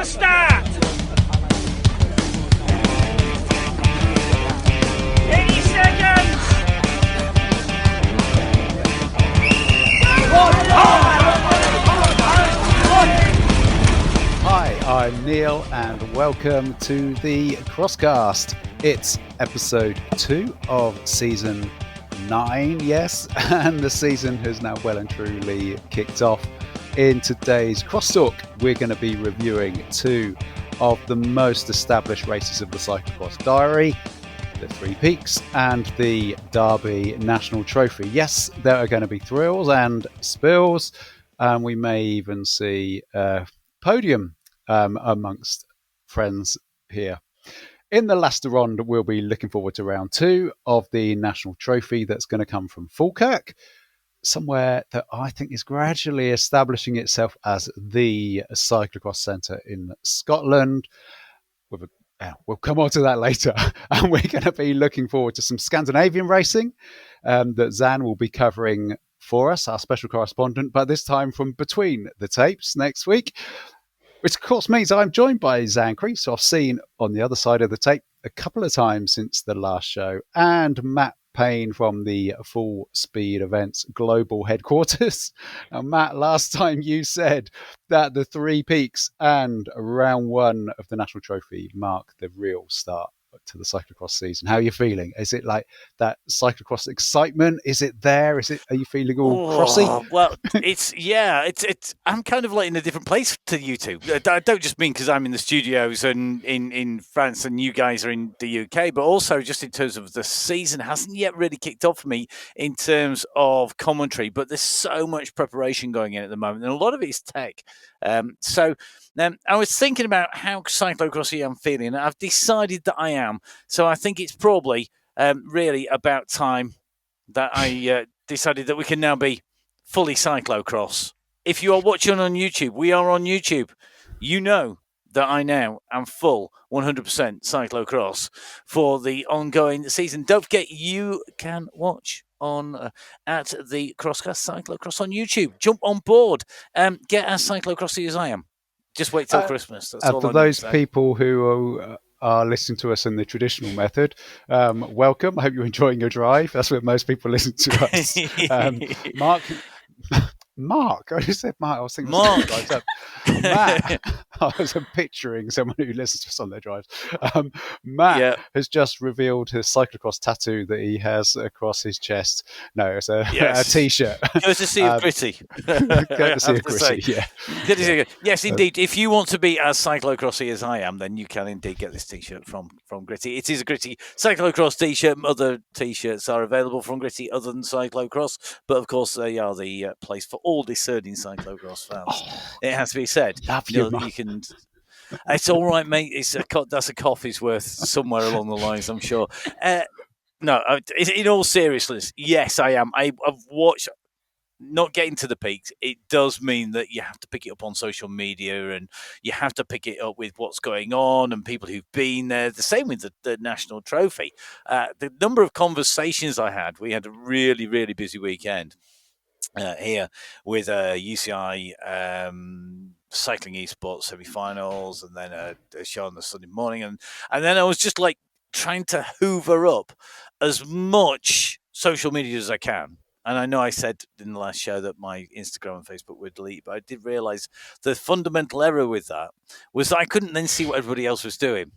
to start. 80 seconds. Hi, I'm Neil and welcome to the Crosscast. It's episode 2 of season 9, yes, and the season has now well and truly kicked off. In today's Crosstalk, we're going to be reviewing 2 of the most established races of the Cyclocross Diary, the Three Peaks and the Derby National Trophy. Yes, there are going to be thrills and spills, and we may even see podium amongst friends here. In the last round, we'll be looking forward to round 2 of the National Trophy that's going to come from Falkirk, somewhere that I think is gradually establishing itself as the cyclocross centre in Scotland. We'll come on to that later. And we're going to be looking forward to some Scandinavian racing that Xan will be covering for us, our special correspondent, but this time from between the tapes next week. Which, of course, means I'm joined by Xan Crease, who I've seen on the other side of the tape a couple of times since the last show, and Matt Payne from the Full Speed Events Global Headquarters. Now, Matt, last time you said that the Three Peaks and round 1 of the National Trophy mark the real start to the cyclocross season. How are you feeling? Is it like that cyclocross excitement? Is it there? Are you feeling all crossy? Well, it's I'm kind of like in a different place to you two. I don't just mean because I'm in the studios and in France and you guys are in the UK, but also just in terms of the season hasn't yet really kicked off for me in terms of commentary. But there's so much preparation going in at the moment, and a lot of it is tech. I was thinking about how cyclocrossy I'm feeling, and I've decided that I am. So I think it's probably really about time that I decided that we can now be fully cyclocross. If you are watching on YouTube, we are on YouTube. You know that I now am full 100% cyclocross for the ongoing season. Don't forget, you can watch on at the Crosscast Cyclocross on YouTube. Jump on board. Get as cyclocrossy as I am. Just wait till Christmas. That's all. For those people who are listening to us in the traditional method, welcome. I hope you're enjoying your drive. That's where most people listen to us. Mark, I just said Mark. I was thinking Mark. Matt. I was picturing someone who listens to us on their drives. Matt has just revealed his cyclocross tattoo that he has across his chest. No, it's a T-shirt. Courtesy of Gritty. Courtesy of Gritty, yeah. Yes, indeed. If you want to be as cyclocrossy as I am, then you can indeed get this T-shirt from Gritty. It is a Gritty cyclocross T-shirt. Other T-shirts are available from Gritty other than cyclocross, but of course they are the place for all discerning cyclocross fans. It has to be said. You can. It's all right, mate. That's a coffee's worth somewhere along the lines, I'm sure. No, in all seriousness, yes, I am. I've watched. Not getting to the peaks, it does mean that you have to pick it up on social media and you have to pick it up with what's going on and people who've been there. The same with the National Trophy. The number of conversations I had, we had a really, really busy weekend here with UCI Cycling Esports semi-finals and then a show on the Sunday morning. And then I was just like trying to hoover up as much social media as I can. And I know I said in the last show that my Instagram and Facebook would delete, but I did realise the fundamental error with that was that I couldn't then see what everybody else was doing.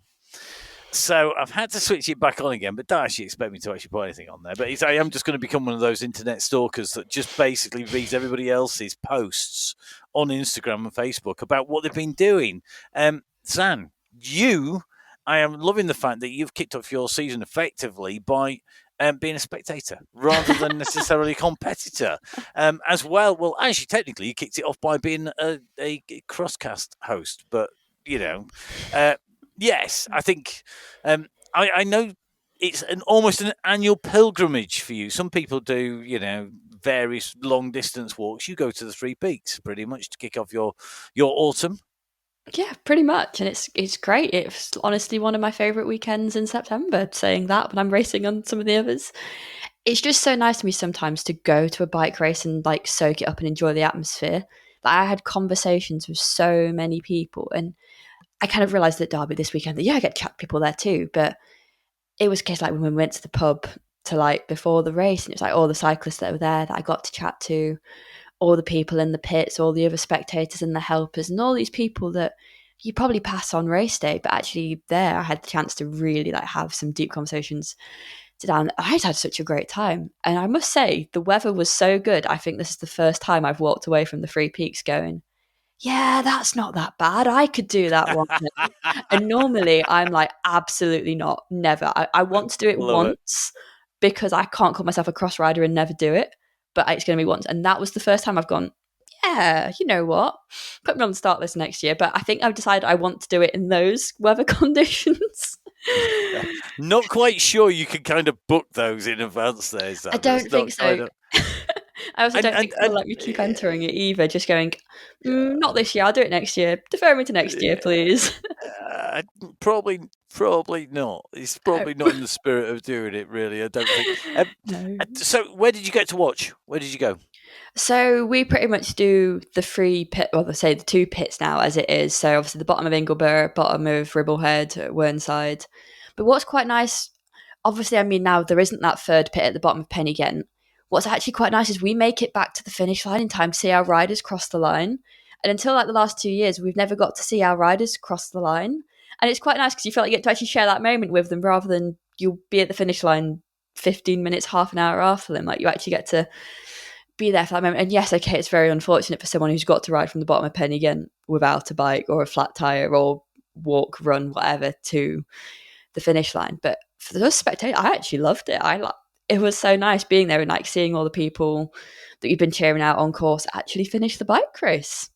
So I've had to switch it back on again, but don't actually expect me to actually put anything on there. But I am just going to become one of those internet stalkers that just basically reads everybody else's posts on Instagram and Facebook about what they've been doing. Xan, I am loving the fact that you've kicked off your season effectively by being a spectator rather than necessarily a competitor as well. Well, actually, technically, you kicked it off by being a Crosscast host, but, yes, I think I know it's almost an annual pilgrimage for you. Some people do, various long distance walks. You go to the Three Peaks pretty much to kick off your autumn. Yeah, pretty much. And it's great. It's honestly one of my favourite weekends in September, saying that, but I'm racing on some of the others. It's just so nice to me sometimes to go to a bike race and like soak it up and enjoy the atmosphere. Like I had conversations with so many people, and I kind of realised at Derby this weekend that, yeah, I get to chat to people there too. But it was a case like when we went to the pub to like before the race, and it was like all the cyclists that were there that I got to chat to, all the people in the pits, all the other spectators and the helpers, and all these people that you probably pass on race day, but actually there I had the chance to really like have some deep conversations to down. I just had such a great time. And I must say, the weather was so good. I think this is the first time I've walked away from the Three Peaks going, yeah, that's not that bad. I could do that one day. And normally I'm like, absolutely not, never. I want to do it Love it. once because I can't call myself a cross rider and never do it. But it's going to be once. And that was the first time I've gone, yeah, you know what? Put me on the start list next year. But I think I've decided I want to do it in those weather conditions. Not quite sure you can kind of book those in advance there, Sam. I don't think so. I also don't think they'll let me keep and- entering it either. Just going, not this year. I'll do it next year. Defer me to next year, please. Probably not. It's probably not in the spirit of doing it, really. I don't think. No. So, where did you get to watch? Where did you go? So we pretty much do the three pit, well, say the two pits now as it is. So obviously the bottom of Ingleborough, bottom of Ribblehead, Whernside. But what's quite nice, obviously, I mean, now there isn't that third pit at the bottom of Pen Y Ghent. What's actually quite nice is we make it back to the finish line in time to see our riders cross the line. And until like the last 2 years, we've never got to see our riders cross the line. And it's quite nice because you feel like you get to actually share that moment with them rather than you'll be at the finish line 15 minutes, half an hour after them. Like you actually get to be there for that moment. And yes, okay, it's very unfortunate for someone who's got to ride from the bottom of Pen Y Ghent without a bike or a flat tyre or walk, run, whatever to the finish line. But for those spectators, I actually loved it. It was so nice being there and like seeing all the people that you've been cheering out on course actually finish the bike race.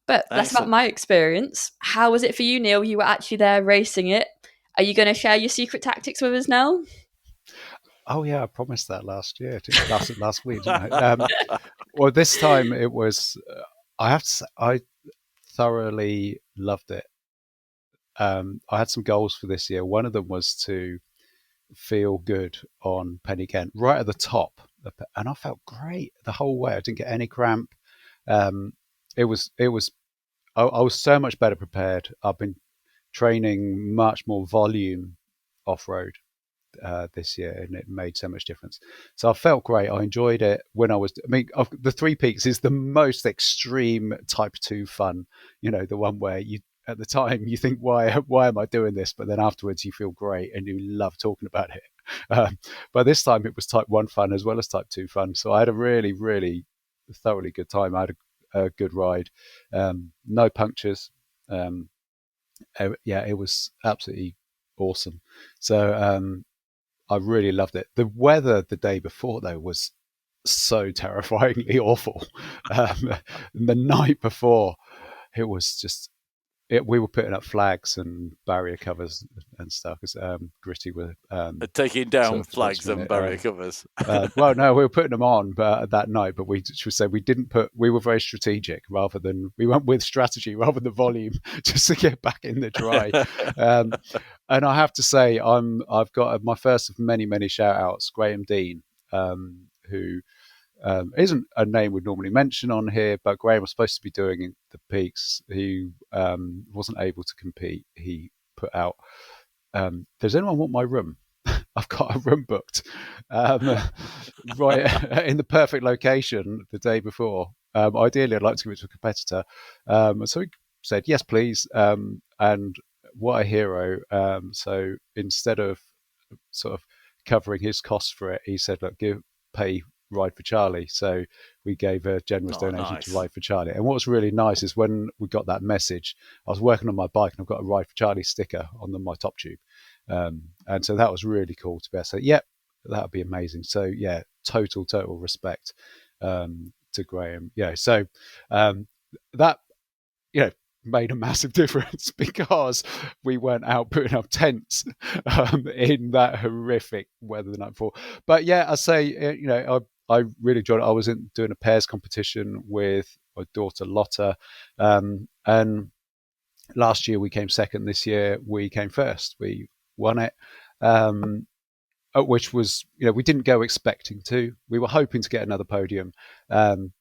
But that's about my experience. How was it for you, Neil? You were actually there racing it. Are you going to share your secret tactics with us now? Oh yeah, I promised that last year, last week, didn't I? Well, this time it was. I have to say, I thoroughly loved it. I had some goals for this year. One of them was to feel good on Pen Y Ghent, right at the top, and I felt great the whole way. I didn't get any cramp. It was. I was so much better prepared. I've been training much more volume off road this year, and it made so much difference. So I felt great. I enjoyed it when I was. I mean, the Three Peaks is the most extreme Type 2 fun. You know, the one where you at the time you think, why am I doing this? But then afterwards you feel great and you love talking about it. But this time it was Type 1 fun as well as Type 2 fun. So I had a really, really thoroughly good time. I had a good ride. No punctures. Yeah, it was absolutely awesome. So I really loved it. The weather the day before, though, was so terrifyingly awful. The night before, it was just. We were putting up flags and barrier covers and stuff because Gritty were taking down flags and barrier covers. Well, no, we were putting them on that night, but we should say we didn't put. We were very strategic rather than we went with strategy rather than volume, just to get back in the dry. And I have to say, I've got my first of many shout outs. Graham Dean, who. Isn't a name we'd normally mention on here, but Graham was supposed to be doing the peaks. He wasn't able to compete. He put out, does anyone want my room? I've got a room booked right in the perfect location the day before. Ideally, I'd like to give it to a competitor. So he said, yes, please. And what a hero. So instead of sort of covering his costs for it, he said, look, pay Ride for Charlie. So we gave a generous donation to Ride for Charlie. And what was really nice is when we got that message, I was working on my bike and I've got a Ride for Charlie sticker on my top tube. And so that was really cool to be able to say, yep, that would be amazing. So yeah, total respect to Graham. Yeah, so that, made a massive difference because we weren't out putting up tents in that horrific weather the night before. But yeah, I say, I really enjoyed it. I was doing a pairs competition with my daughter Lotta, and last year we came second. This year we came first. We won it, which was, we didn't go expecting to. We were hoping to get another podium, and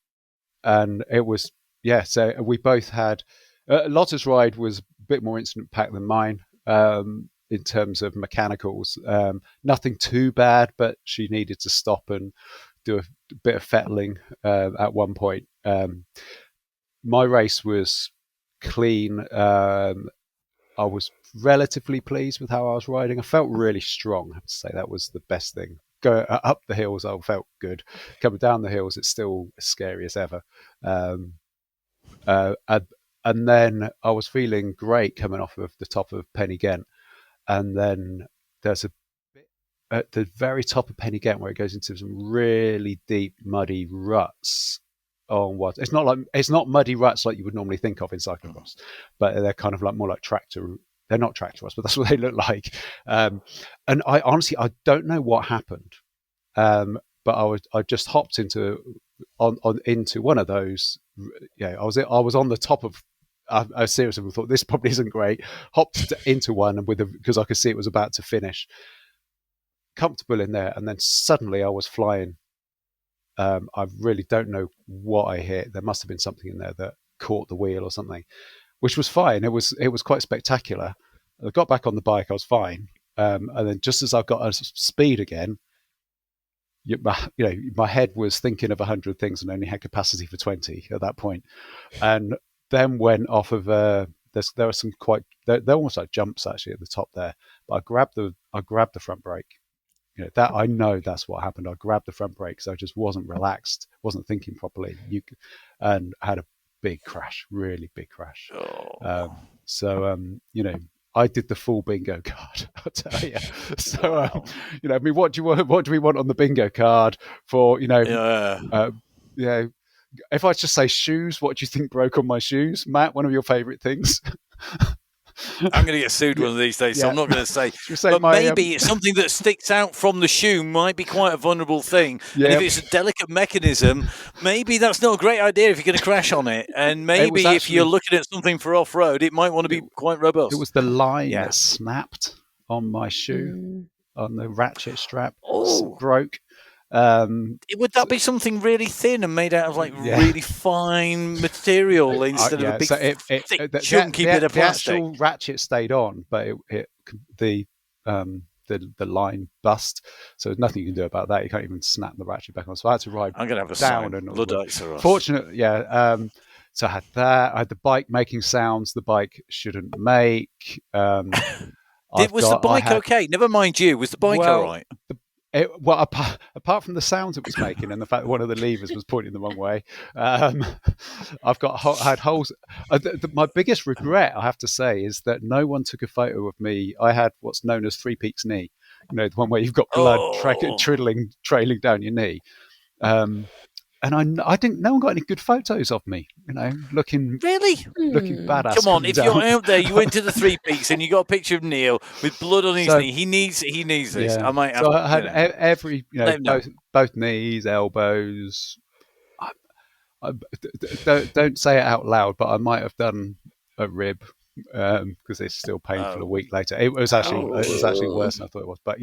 it was, yeah. So we both had. Lotta's ride was bit more incident packed than mine in terms of mechanicals. Nothing too bad, but she needed to stop and do a bit of fettling at one point. My race was clean. I was relatively pleased with how I was riding. I felt really strong. I have to say that was the best thing. Going up the hills, I felt good. Coming down the hills, it's still as scary as ever. And then I was feeling great coming off of the top of Pen Y Ghent. And then there's a bit at the very top of Pen Y Ghent where it goes into some really deep, muddy ruts. On what it's not muddy ruts like you would normally think of in cyclocross, but they're kind of like more like tractor. They're not tractor ruts, but that's what they look like. And I honestly don't know what happened, but I just hopped into one of those. Yeah, I was on the top of. I seriously thought this probably isn't great. Hopped into one and because I could see it was about to finish. Comfortable in there, and then suddenly I was flying. I really don't know what I hit. There must have been something in there that caught the wheel or something, which was fine. It was quite spectacular. I got back on the bike. I was fine. And then just as I got a speed again, my head was thinking of 100 things and only had capacity for 20 at that point. And then went off of there are some they're almost like jumps actually at the top there. But I grabbed the front brake. That I know that's what happened. I grabbed the front brake because I just wasn't relaxed, wasn't thinking properly. And had a big crash, really big crash. I did the full bingo card. I'll tell you. So, I mean, what do we want on the bingo card for? If I just say shoes, what do you think broke on my shoes, Matt? One of your favourite things. I'm going to get sued one of these days, so I'm not going to say. But maybe it's something that sticks out from the shoe might be quite a vulnerable thing. Yeah. And if it's a delicate mechanism, maybe that's not a great idea if you're going to crash on it. And maybe if you're looking at something for off-road, it might want to be quite robust. It was the line that snapped on my shoe, on the ratchet strap. Broke. Would that be something really thin and made out of really fine material instead of a big thick chunky bit of plastic? The actual ratchet stayed on, but the line bust. So there's nothing you can do about that. You can't even snap the ratchet back on. So I had to ride I'm gonna have a down sign. Luddites are off. Fortunately, so I had that. I had the bike making sounds the bike shouldn't make. Was the bike okay? Never mind you. Was the bike all right? Apart from the sounds it was making and the fact that one of the levers was pointing the wrong way, I had holes. My biggest regret, I have to say, is that no one took a photo of me. I had what's known as Three Peaks knee, the one where you've got blood trailing down your knee. And I didn't. No one got any good photos of me. Looking badass. Come on, if you're out there, you went to the Three Peaks and you got a picture of Neil with blood on his knee. He needs this. Yeah. I might. So I had every, both knees, elbows. Don't say it out loud, but I might have done a rib because it's still painful a week later. It was actually worse than I thought it was. But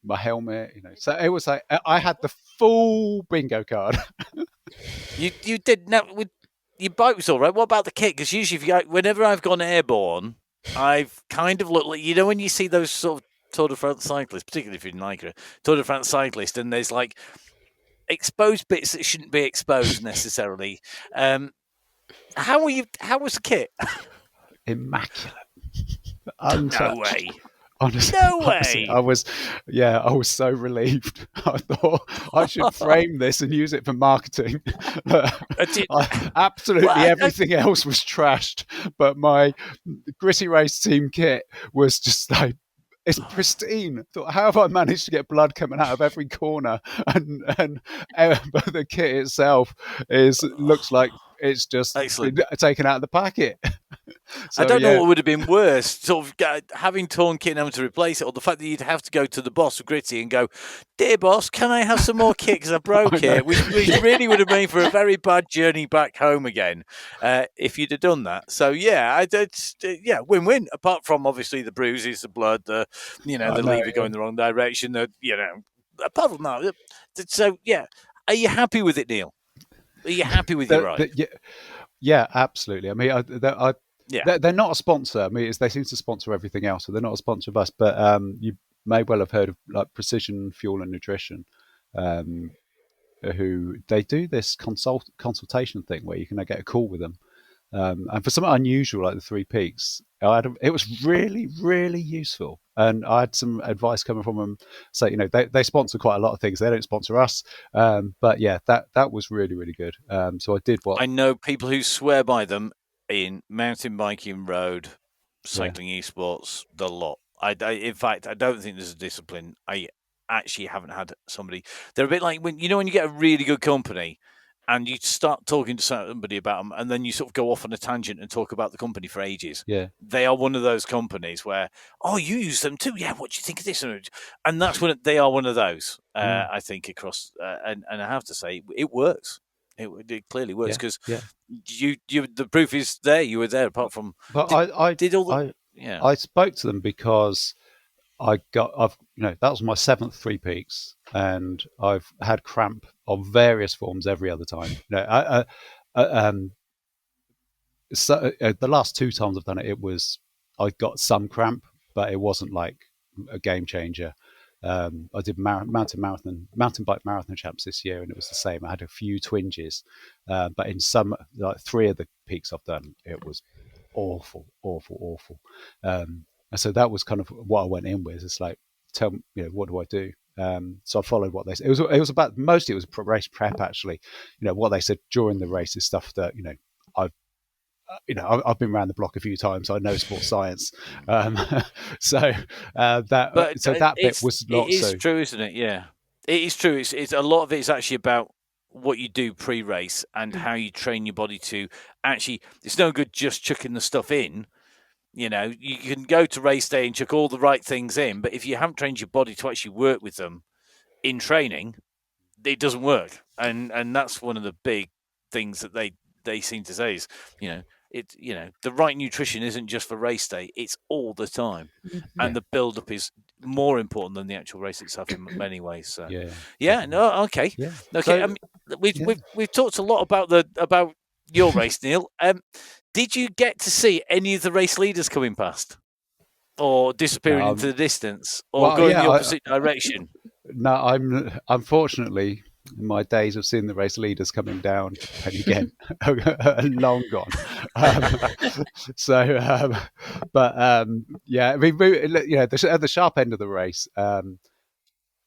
my helmet, so it was like I had the full bingo card. you did. Now with your bike was all right. What about the kit? Because usually, whenever I've gone airborne, I've kind of looked like when you see those sort of Tour de France cyclists, particularly if you're in Lycra, Tour de France cyclist, and there's like exposed bits that shouldn't be exposed necessarily. How were you? How was the kit? Immaculate. No way. Honestly, no way! I was so relieved. I thought I should frame this and use it for marketing. Absolutely everything else was trashed, but my Gritty Race team kit was just like, it's pristine. I thought, how have I managed to get blood coming out of every corner? And but the kit itself looks like it's just been taken out of the packet. So, I don't know what would have been worse, sort of having torn kit and having to replace it, or the fact that you'd have to go to the boss of Gritty and go, "Dear boss, can I have some more kit because I broke it?" Which really would have made for a very bad journey back home again if you'd have done that. So win-win. Apart from obviously the bruises, the blood, the lever going the wrong direction. Apart from that, so are you happy with it, Neil? Are you happy with your ride? Yeah, absolutely. I mean, Yeah. they're not a sponsor. I mean, they seem to sponsor everything else, so they're not a sponsor of us. But you may well have heard of like Precision Fuel and Nutrition, um, who they do this consultation thing where you can get a call with them. And for something unusual like the Three Peaks, it was really, really useful. And I had some advice coming from them. So, they sponsor quite a lot of things. They don't sponsor us. But yeah, that was really, really good. So I did what I know people who swear by them in mountain biking, road, cycling, esports, the lot. In fact, I don't think there's a discipline. I actually haven't had somebody. They're a bit like when you get a really good company, and you start talking to somebody about them, and then you sort of go off on a tangent and talk about the company for ages. Yeah. They are one of those companies where, oh, you use them too. Yeah, what do you think of this? And that's when they are one of those. I think across, and I have to say, it works. It clearly works because you the proof is there. You were there. Apart from, But I spoke to them because that was my 7th Three Peaks, and I've had cramp of various forms every other time. So the last 2 times I've done it, I got some cramp, but it wasn't like a game changer. I did mountain bike marathon champs this year, and it was the same. I had a few twinges, but in some, like 3 of the peaks I've done, it was awful. And so that was kind of what I went in with. It's like, tell me, what do I do? So I followed what they said. It was about, mostly it was race prep, actually. What they said during the race is stuff that I've been around the block a few times. So I know sports science, so that bit was not. It is true, isn't it? Yeah, it is true. It's a lot of it is actually about what you do pre-race and how you train your body to actually. It's no good just chucking the stuff in. You can go to race day and chuck all the right things in, but if you haven't trained your body to actually work with them in training, it doesn't work. And that's one of the big things that they seem to say is, the right nutrition isn't just for race day; it's all the time, and the build-up is more important than the actual race itself in many ways. So, okay. Yeah. Okay. So, we've talked a lot about your race, Neil. Did you get to see any of the race leaders coming past, or disappearing into the distance, or going the opposite direction? No, I'm unfortunately, my days of seeing the race leaders coming down Pen Y Ghent are long gone. Yeah, I mean, at the sharp end of the race,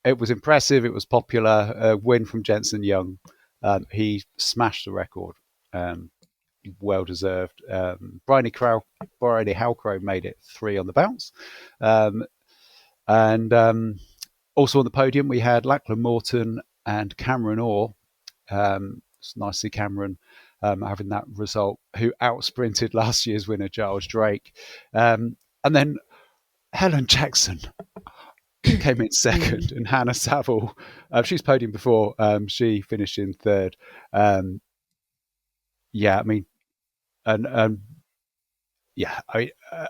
it was impressive. It was popular. A win from Jenson Young. He smashed the record. Well deserved. Bryony Halcrow made it 3 on the bounce. Also on the podium, we had Lachlan Morton and Cameron Orr. It's nice to see Cameron having that result, who outsprinted last year's winner, Giles Drake. And then Helen Jackson came in second, and Hannah Saville, she's podium before, she finished in 3rd. I mean,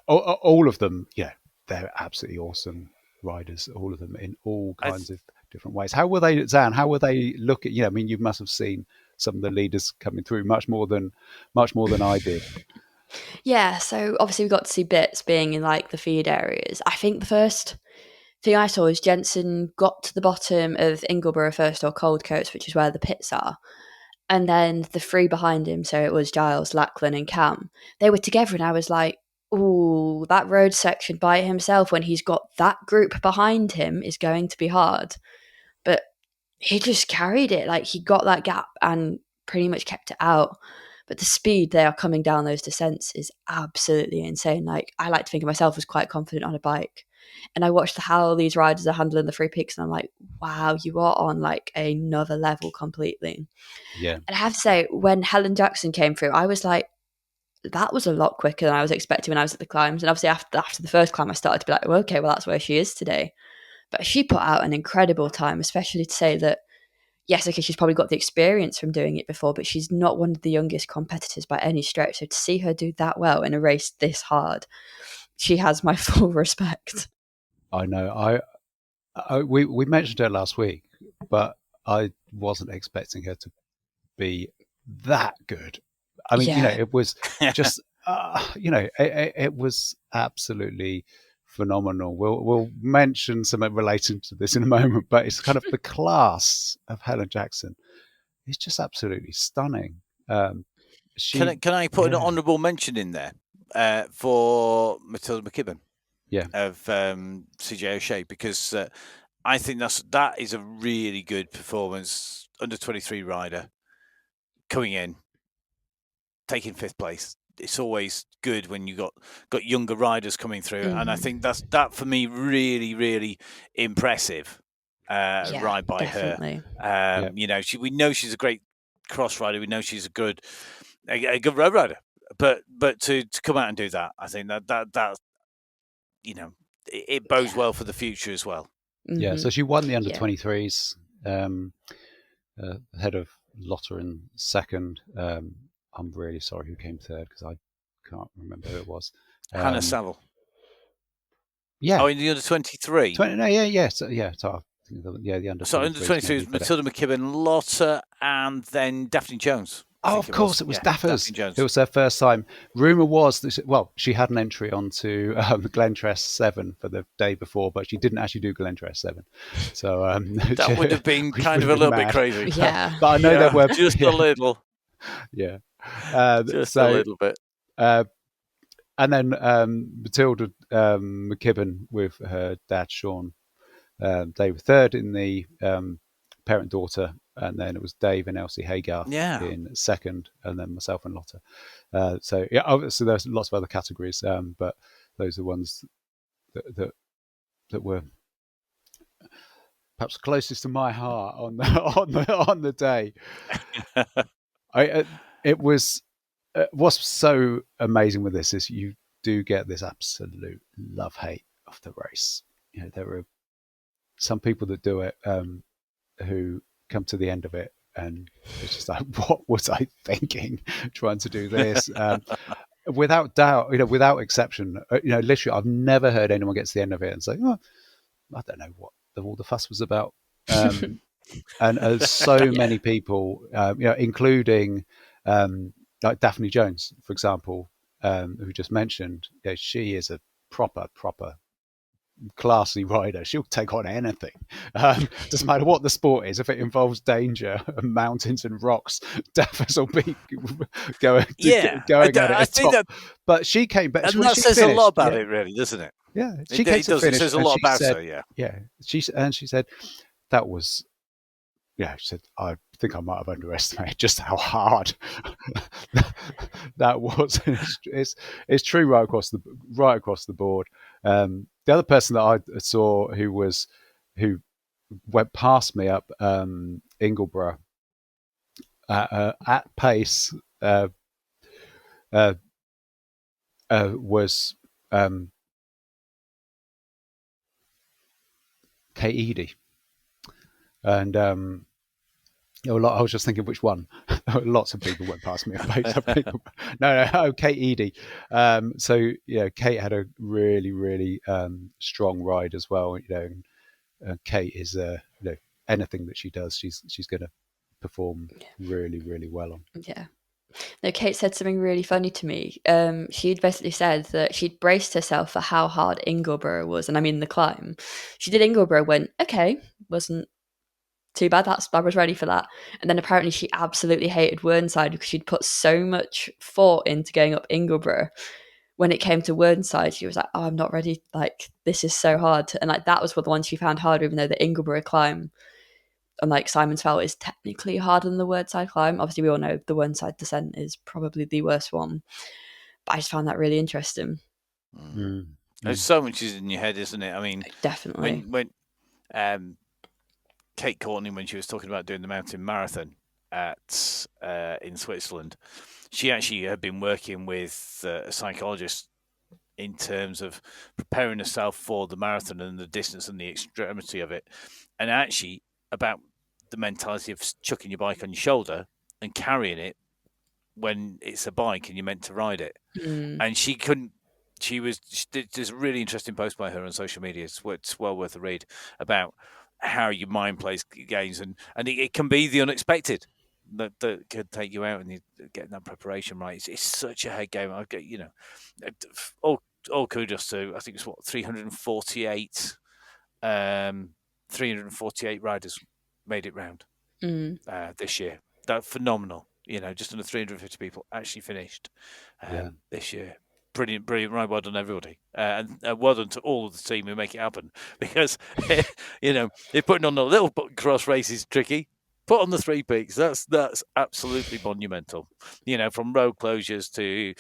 all of them, they're absolutely awesome riders, all of them, in all kinds of different ways. How were they, Xan? How were they looking? I mean, you must have seen some of the leaders coming through much more than I did. Yeah, so obviously we got to see bits being in like the feed areas. I think the first thing I saw is Jenson got to the bottom of Ingleborough first, or Coldcoats, which is where the pits are. And then the 3 behind him, so it was Giles, Lachlan and Cam, they were together, and I was like, ooh, that road section by himself when he's got that group behind him is going to be hard. But he just carried it. Like, he got that gap and pretty much kept it out. But the speed they are coming down those descents is absolutely insane. Like, I like to think of myself as quite confident on a bike. And I watched how these riders are handling the Three Peaks, and I'm like, wow, you are on like another level completely. Yeah. And I have to say, when Helen Jackson came through, I was like, that was a lot quicker than I was expecting when I was at the climbs. And obviously after the first climb, I started to be like, well, okay, well, that's where she is today. But she put out an incredible time, especially to say that, yes, okay, she's probably got the experience from doing it before, but she's not one of the youngest competitors by any stretch. So to see her do that well in a race this hard, she has my full respect. I know. We mentioned her last week, but I wasn't expecting her to be that good. I mean, Yeah. it was just, it was absolutely phenomenal. We'll mention something relating to this in a moment, but it's kind of the class of Helen Jackson. It's just absolutely stunning. Can I put an honourable mention in there for Matilda McKibben? Yeah. Of CJ O'Shea, because I think that is a really good performance. Under 23 rider coming in, taking 5th place. It's always good when you got younger riders coming through, and I think that for me really, really impressive. Ride by definitely. her. We know she's a great cross rider. We know she's a good road rider. But to come out and do that, I think that it bodes well for the future as well. Yeah, so she won the under 23s, ahead of Lotta in second. I'm really sorry who came third because I can't remember who it was. Hannah Saville. Yeah. Oh, in the under 23. So, the under. So under 23 was Matilda McKibben, Lotta, and then Daphne Jones. Oh, of course, it was Daffers. It was her first time. Rumour was that, she had an entry onto Glentress 7 for the day before, but she didn't actually do Glentress 7. So that would have been kind of a little bit crazy. Yeah. But I know there were just a little. Yeah. Just a little bit. And then Matilda McKibben with her dad, Sean, they were third in the parent-daughter, and then it was Dave and Elsie Haygarth in second, and then myself and Lotta. Obviously there's lots of other categories, but those are the ones that were perhaps closest to my heart on the day. What's so amazing with this is you do get this absolute love-hate of the race. There are some people that do it who come to the end of it and it's just like, what was I thinking trying to do this? Without doubt, without exception, literally I've never heard anyone get to the end of it and say, I don't know what all the fuss was about. And so many people, including like Daphne Jones, for example, who just mentioned, she is a proper classy rider. She'll take on anything. Doesn't matter what the sport is. If it involves danger and mountains and rocks, Daffers will be going at it. I think that, but she came back. And that says a lot about it, really, doesn't it? Yeah, she came to finish. It says a lot about her. Yeah. She said that was. Yeah, she said, I think I might have underestimated just how hard that was. It's true right across the board. The other person that I saw who went past me up Ingleborough at pace was Kate Eady. And I was just thinking which one. Lots of people went past me. No, Kate Eady. Kate had a really, really strong ride as well. Kate is anything that she does, she's going to perform really, really well on. Yeah. No, Kate said something really funny to me. She'd basically said that she'd braced herself for how hard Ingleborough was, and I mean the climb. She did Ingleborough, went, okay, wasn't too bad. I was ready for that. And then apparently she absolutely hated Whernside because she'd put so much thought into going up Ingleborough. When it came to Whernside, she was like, "Oh, I'm not ready. Like, this is so hard." And like that was the one she found harder, even though the Ingleborough climb, unlike Simon's Fell, is technically harder than the Whernside climb. Obviously, we all know the Whernside descent is probably the worst one. But I just found that really interesting. There's so much is in your head, isn't it? I mean, definitely. When Kate Courtney, when she was talking about doing the mountain marathon in Switzerland, she actually had been working with a psychologist in terms of preparing herself for the marathon and the distance and the extremity of it, and actually about the mentality of chucking your bike on your shoulder and carrying it when it's a bike and you're meant to ride it. And she couldn't. There's a really interesting post by her on social media. It's well worth a read about how your mind plays games, and it can be the unexpected. that could take you out, and you getting that preparation right. It's such a head game. I get all kudos to, I think it's 348 riders made it round this year. That's phenomenal. Just under 350 people actually finished this year. Brilliant ride. Well done, everybody. And well done to all of the team who make it happen. Because, they're putting on a little cross race is tricky. Put on the 3 peaks. That's absolutely monumental. From road closures to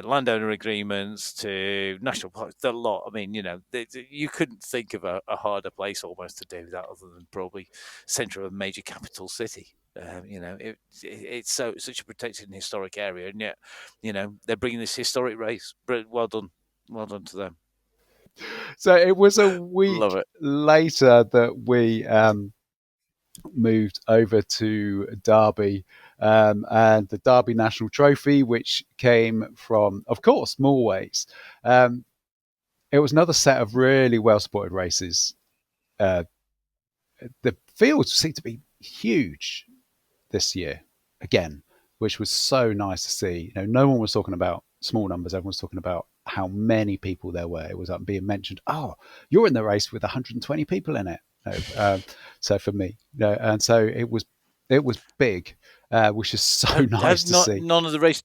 landowner agreements to national parks, the lot. I mean, you couldn't think of a harder place almost to do that other than probably centre of a major capital city. It's such a protected and historic area, and yet, they're bringing this historic race. Well done to them. So it was a week later that we moved over to Derby, and the Derby National Trophy, which came from, of course, Moorways. It was another set of really well-supported races. The fields seemed to be huge this year again, which was so nice to see. No one was talking about small numbers. Everyone was talking about how many people there were. It was being mentioned, oh, you're in the race with 120 people in it. So for me, and so it was big, which is so nice to see. None of the races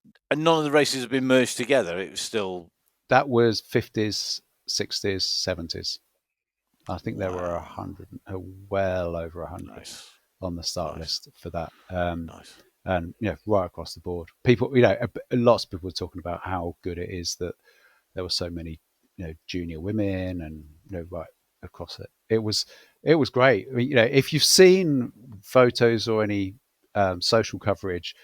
have been merged together. It was still, that was 50s, 60s, 70s. I think there were 100, well over 100 on the start list for that. Nice. And right across the board, people, lots of people were talking about how good it is that there were so many, junior women, and right across it. It was great. I mean, if you've seen photos or any social coverage,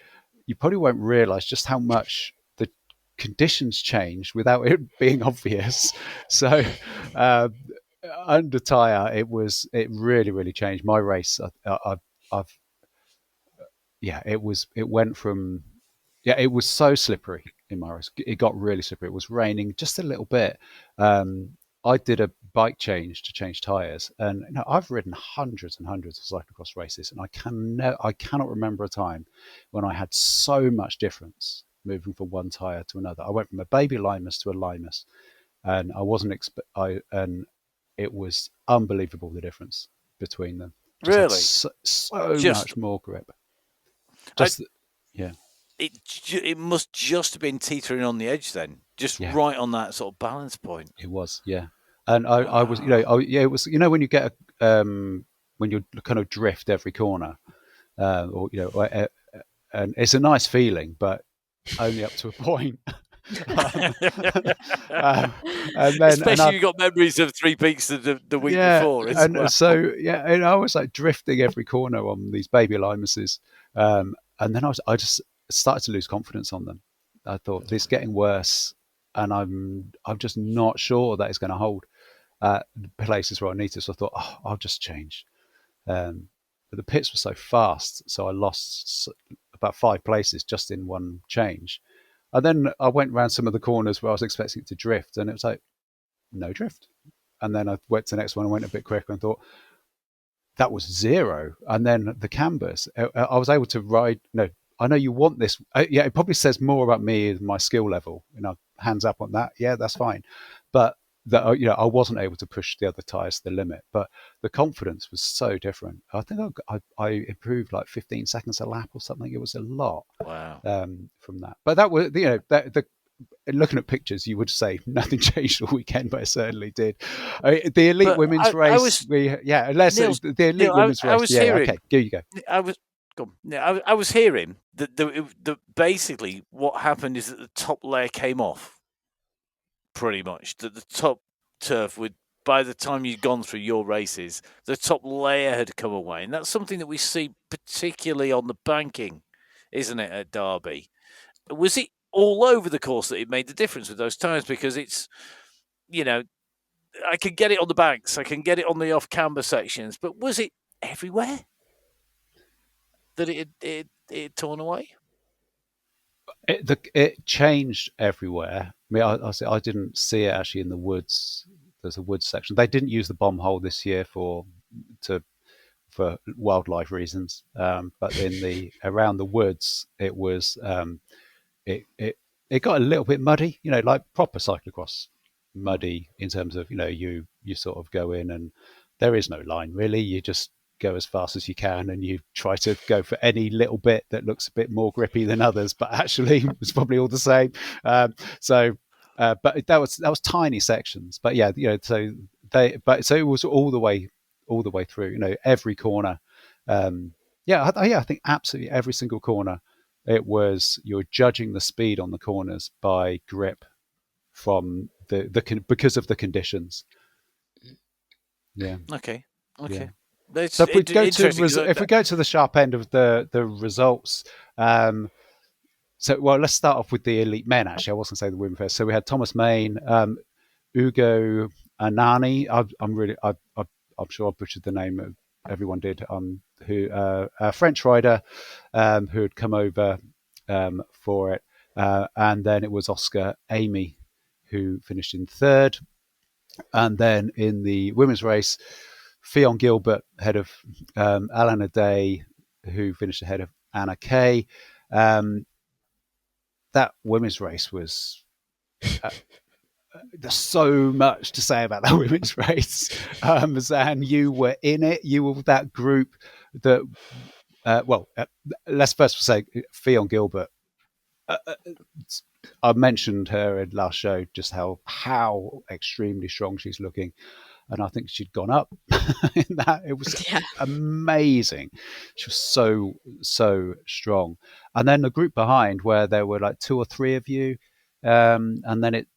you probably won't realise just how much the conditions changed without it being obvious. So under tyre, it really, really changed. My race, it went from, it was so slippery in my race. It got really slippery. It was raining just a little bit. I did a bike change to change tyres, and I've ridden hundreds and hundreds of cyclocross races, and I cannot remember a time when I had so much difference moving from one tyre to another. I went from a baby Limus to a Limus, and I wasn't and it was unbelievable, the difference between them. Just so much more grip. It must just have been teetering on the edge then, right on that sort of balance point. It was, yeah. And I was, it was, when you get when you kind of drift every corner, or and it's a nice feeling, but only up to a point. And then, especially you got memories of 3 peaks the week before. So and I was like drifting every corner on these baby Limuses, and then I just started to lose confidence on them. I thought, this is getting worse, and I'm just not sure that it's going to hold at places where I need to. So I thought, I'll just change. But the pits were so fast, so I lost about 5 places just in one change. And then I went around some of the corners where I was expecting it to drift, and it was like, no drift. And then I went to the next one and went a bit quicker and thought, that was 0. And then the cambers, I was able to ride. No, I know you want this. It probably says more about me than my skill level. Hands up on that. Yeah, that's fine. But that I wasn't able to push the other tyres to the limit. But the confidence was so different. I think I improved like 15 seconds a lap or something. It was a lot. Wow. From that. But that was looking at pictures, you would say nothing changed all weekend, but it certainly did. The elite women's race, the elite women's race. Okay, here you go. I was hearing that basically what happened is that the top layer came off. Pretty much that the top turf by the time you'd gone through your races, the top layer had come away, and that's something that we see particularly on the banking, isn't it, at Derby? Was it all over the course that it made the difference with those tyres? Because it's, I can get it on the banks, I can get it on the off-camber sections, but was it everywhere that it had torn away? It changed everywhere. I mean, I didn't see it actually in the woods. There's a woods section. They didn't use the bomb hole this year for for wildlife reasons. But in the around the woods, it was it got a little bit muddy, like proper cyclocross muddy in terms of you sort of go in and there is no line really. You just go as fast as you can and you try to go for any little bit that looks a bit more grippy than others, but actually it's probably all the same. But that was tiny sections. But yeah, so it was all the way through. Every corner. I think absolutely every single corner. It was you're judging the speed on the corners by grip from because of the conditions. Yeah. Okay. Yeah. So if we go to the sharp end of the results, let's start off with the elite men. Actually, I was going to say the women first. So we had Thomas Main, Ugo Anani. I'm sure I butchered the name. Everyone did. Who a French rider who had come over for it, and then it was Oscar Amy who finished in third, and then in the women's race, Ffion Gilbert ahead of Alana Day, who finished ahead of Anna Kay. That women's race was. There's so much to say about that women's race. Zan, you were in it. You were with that group that, let's first say Ffion Gilbert. I mentioned her in last show, just how extremely strong she's looking. And I think she'd gone up in that. It was amazing. She was so strong. And then the group behind where there were like 2 or 3 of you, and then it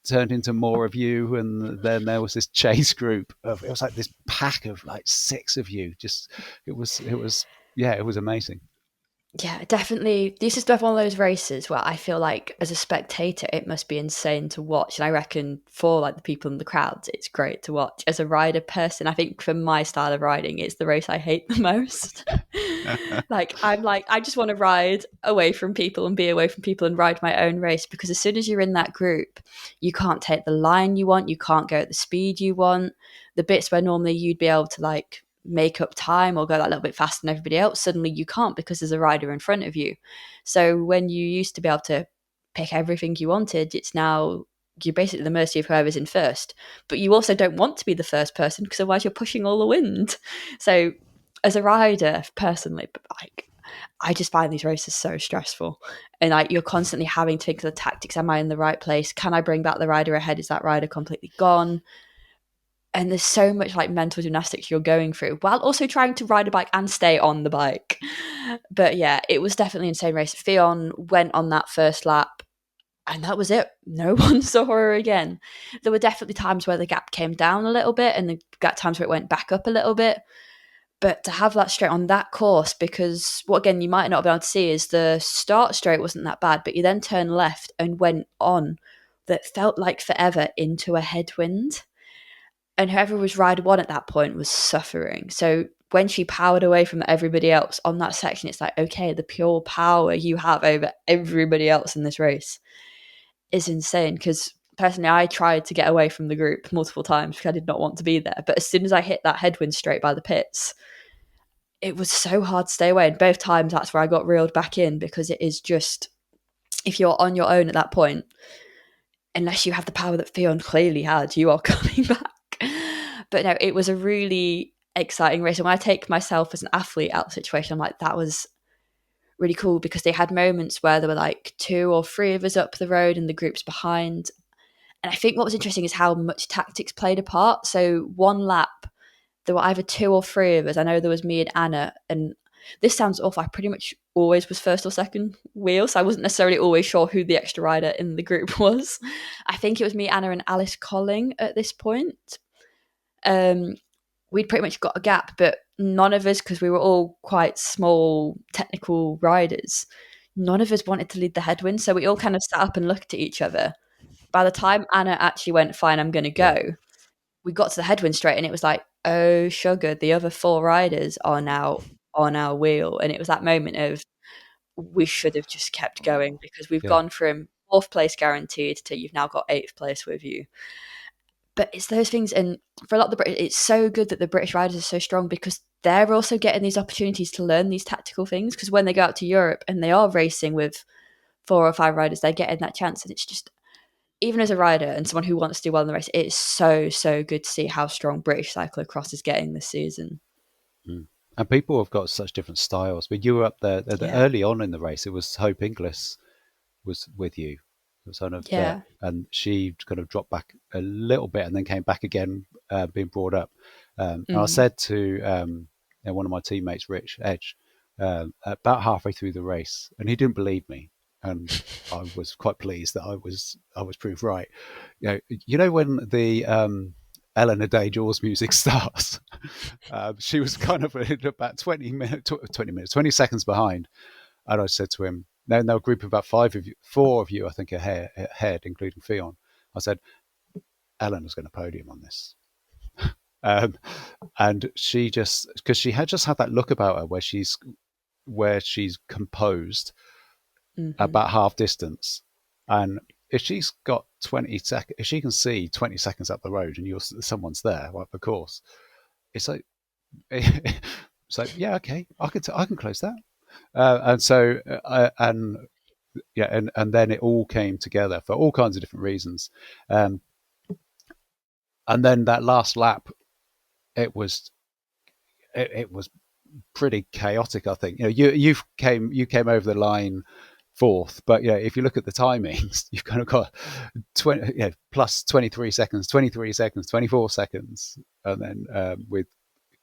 turned into more of you, and then there was this chase group it was like this pack of like 6 of you. It was amazing. Yeah, definitely. This is definitely one of those races where I feel like as a spectator, it must be insane to watch. And I reckon for like the people in the crowds, it's great to watch. As a rider person, I think for my style of riding, it's the race I hate the most. I just want to ride away from people and be away from people and ride my own race, because as soon as you're in that group, you can't take the line you want. You can't go at the speed you want. The bits where normally you'd be able to like make up time or go that little bit faster than everybody else, suddenly you can't because there's a rider in front of you. So when you used to be able to pick everything you wanted, it's now you're basically at the mercy of whoever's in first. But you also don't want to be the first person because otherwise you're pushing all the wind. So as a rider, personally, I just find these races so stressful. And you're constantly having to think of the tactics. Am I in the right place? Can I bring back the rider ahead? Is that rider completely gone? And there's so much like mental gymnastics you're going through while also trying to ride a bike and stay on the bike. But yeah, it was definitely an insane race. Ffion went on that first lap and that was it. No one saw her again. There were definitely times where the gap came down a little bit and got times where it went back up a little bit. But to have that straight on that course, because what again you might not be able to see is the start straight wasn't that bad, but you then turned left and went on that felt like forever into a headwind. And whoever was rider 1 at that point was suffering. So when she powered away from everybody else on that section, it's like, okay, the pure power you have over everybody else in this race is insane. Because personally, I tried to get away from the group multiple times because I did not want to be there. But as soon as I hit that headwind straight by the pits, it was so hard to stay away. And both times that's where I got reeled back in, because it is just, if you're on your own at that point, unless you have the power that Ffion clearly had, you are coming back. But no, it was a really exciting race. And when I take myself as an athlete out of the situation, I'm like, that was really cool, because they had moments where there were like 2 or 3 of us up the road and the groups behind. And I think what was interesting is how much tactics played a part. So one lap, there were either 2 or 3 of us. I know there was me and Anna, and this sounds awful. I pretty much always was first or second wheel, so I wasn't necessarily always sure who the extra rider in the group was. I think it was me, Anna, and Alice Colling at this point. We'd pretty much got a gap, but none of us, because we were all quite small technical riders, none of us wanted to lead the headwind. So we all kind of sat up and looked at each other. By the time Anna actually went, fine, I'm going to go, we got to the headwind straight and it was like, oh, sugar, the other 4 riders are now on our wheel. And it was that moment of, we should have just kept going, because we've gone from 4th place guaranteed to you've now got 8th place with you. But it's those things, and for a lot of the British, it's so good that the British riders are so strong because they're also getting these opportunities to learn these tactical things. Because when they go out to Europe and they are racing with 4 or 5 riders, they're getting that chance. And it's just, even as a rider and someone who wants to do well in the race, it's so good to see how strong British cyclocross is getting this season. Mm. And people have got such different styles. But you were up there early on in the race. It was Hope Inglis was with you. It was kind of and she kind of dropped back a little bit and then came back again, being brought up. And I said to one of my teammates, Rich Edge, about halfway through the race, and he didn't believe me, and I was quite pleased that I was proved right. You know when the Eleanor Day-Jaws music starts, she was kind of about 20 seconds behind, and I said to him, no, a group of about 4 of you, I think, ahead, including Ffion. I said, Eleanor's going to podium on this. And she just, because she had just had that look about her where she's composed about half distance. And if she's got 20 seconds, if she can see 20 seconds up the road and someone's there, well, of course, it's like, yeah, okay, I can close that. And so, and then it all came together for all kinds of different reasons. And then that last lap, it was pretty chaotic. I think you came over the line 4th, but if you look at the timings, you've kind of got 20 plus 23 seconds, 24 seconds, and then with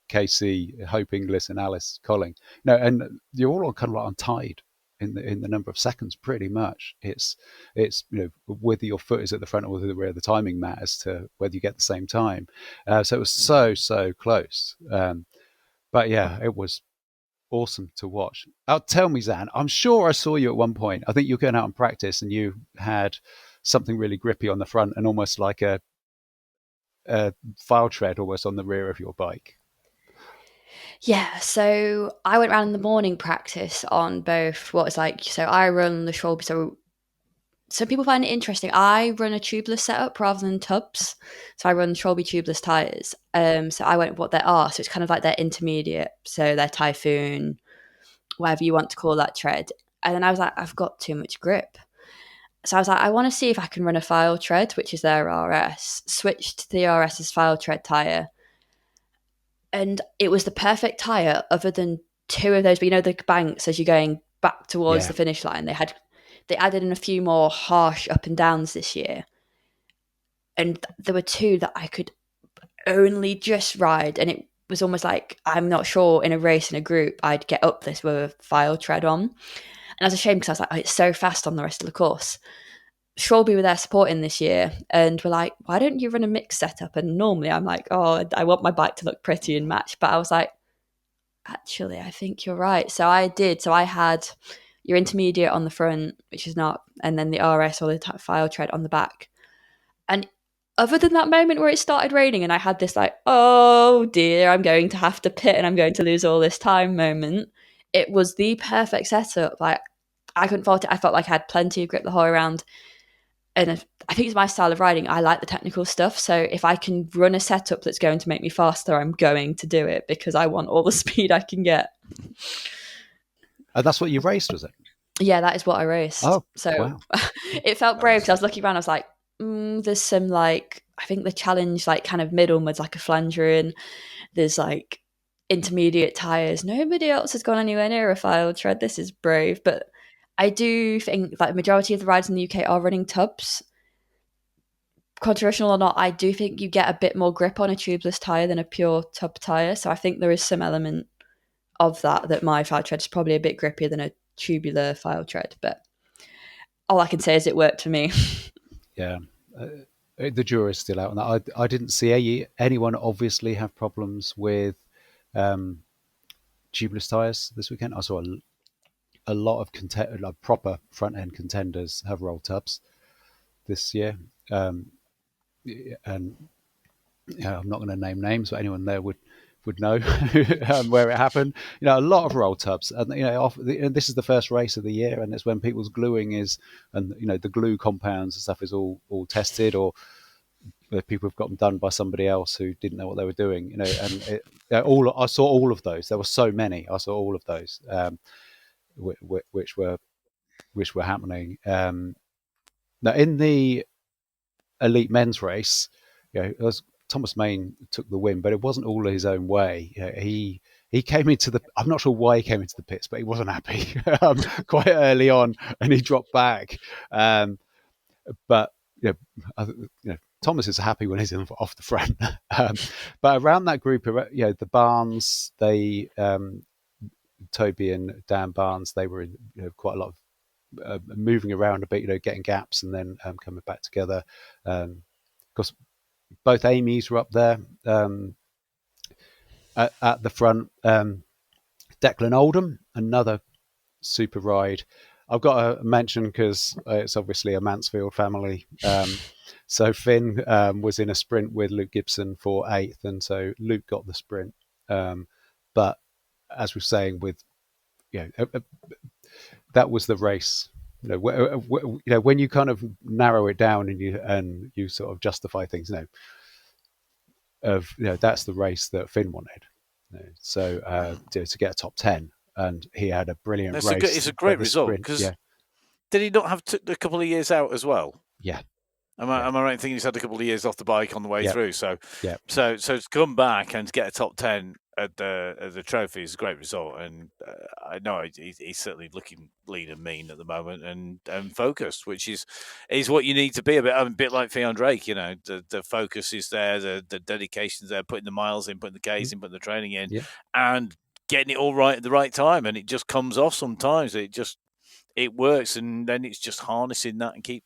Casey, Hope Inglis, and Alice Colling. And you're all kind of like untied in the number of seconds. Pretty much, it's whether your foot is at the front or whether the rear, the timing matters to whether you get the same time. So it was so close. But yeah, it was awesome to watch. Tell me, Xan, I'm sure I saw you at one point. I think you were going out and practice, and you had something really grippy on the front and almost like a file tread almost on the rear of your bike. Yeah, so I went around in the morning practice on both what it's like. So I run the Schwalbe. So some people find it interesting. I run a tubeless setup rather than tubs. So I run Schwalbe tubeless tyres. So I went with what they are. So it's kind of like their intermediate. So their Typhoon, whatever you want to call that tread. And then I was like, I've got too much grip. So I was like, I want to see if I can run a file tread, which is their RS. Switched to the RS's file tread tyre. And it was the perfect tyre other than 2 of those. But the banks as you're going back towards the finish line, they added in a few more harsh up and downs this year. And there were 2 that I could only just ride. And it was almost like, I'm not sure in a race in a group, I'd get up this with a file tread on. And I was ashamed because I was like, it's so fast on the rest of the course. Schwalbe were there supporting this year and were like, why don't you run a mixed setup? And normally I'm like, oh, I want my bike to look pretty and match. But I was like, actually, I think you're right. So I did. So I had your intermediate on the front, which is not, and then the RS or the file tread on the back. And other than that moment where it started raining and I had this like, oh dear, I'm going to have to pit and I'm going to lose all this time moment, it was the perfect setup. Like, I couldn't fault it. I felt like I had plenty of grip the whole way around. And I think it's my style of riding. I like the technical stuff. So if I can run a setup that's going to make me faster, I'm going to do it because I want all the speed I can get. And that's what you raced, was it? Yeah, that is what I raced. Oh, so wow. It felt brave because I was looking around. I was like, there's some like, I think the challenge like kind of middle was like a Flandrian. There's like intermediate tyres. Nobody else has gone anywhere near a file tread. This is brave. But I do think like the majority of the rides in the UK are running tubs. Controversial or not, I do think you get a bit more grip on a tubeless tyre than a pure tub tyre. So I think there is some element of that my file tread is probably a bit grippier than a tubular file tread. But all I can say is it worked for me. Yeah. The jury's still out on that. I didn't see anyone obviously have problems with tubeless tyres this weekend. I saw a lot of proper front end contenders have roll tubs this year, and I'm not going to name names, but anyone there would know where it happened. A lot of roll tubs, and and this is the first race of the year, and it's when people's gluing is, and the glue compounds and stuff is all tested, or the people have got them done by somebody else who didn't know what they were doing, and I saw all of those. There were so many. I saw all of those, which were happening. Now in the elite men's race, Thomas Main took the win, but it wasn't all his own way. He came into the. I'm not sure why he came into the pits, but he wasn't happy quite early on, and he dropped back. But Thomas is happy when he's off the front. But around that group, the Barnes, Toby and Dan Barnes, they were in quite a lot of moving around a bit, getting gaps and then coming back together. Because both Amy's were up there at the front. Declan Oldham, another super ride. I've got to mention because it's obviously a Mansfield family. So Finn was in a sprint with Luke Gibson for 8th, and so Luke got the sprint. But as we're saying, with that was the race. When you kind of narrow it down and you sort of justify things, that's the race that Finn wanted. So to get a top 10. And he had a brilliant race. It's a great result because did he not have a couple of years out as well? Yeah. Am I right in thinking he's had a couple of years off the bike on the way through? So to come back and to get a top 10 at the trophy is a great result. And I know he's certainly looking lean and mean at the moment and focused, which is what you need to be. A bit like Ffion Drake. The focus is there, the dedication is there, putting the miles in, putting the Ks in, putting the training in, and getting it all right at the right time. And it just comes off sometimes. It works, and then it's just harnessing that and keep.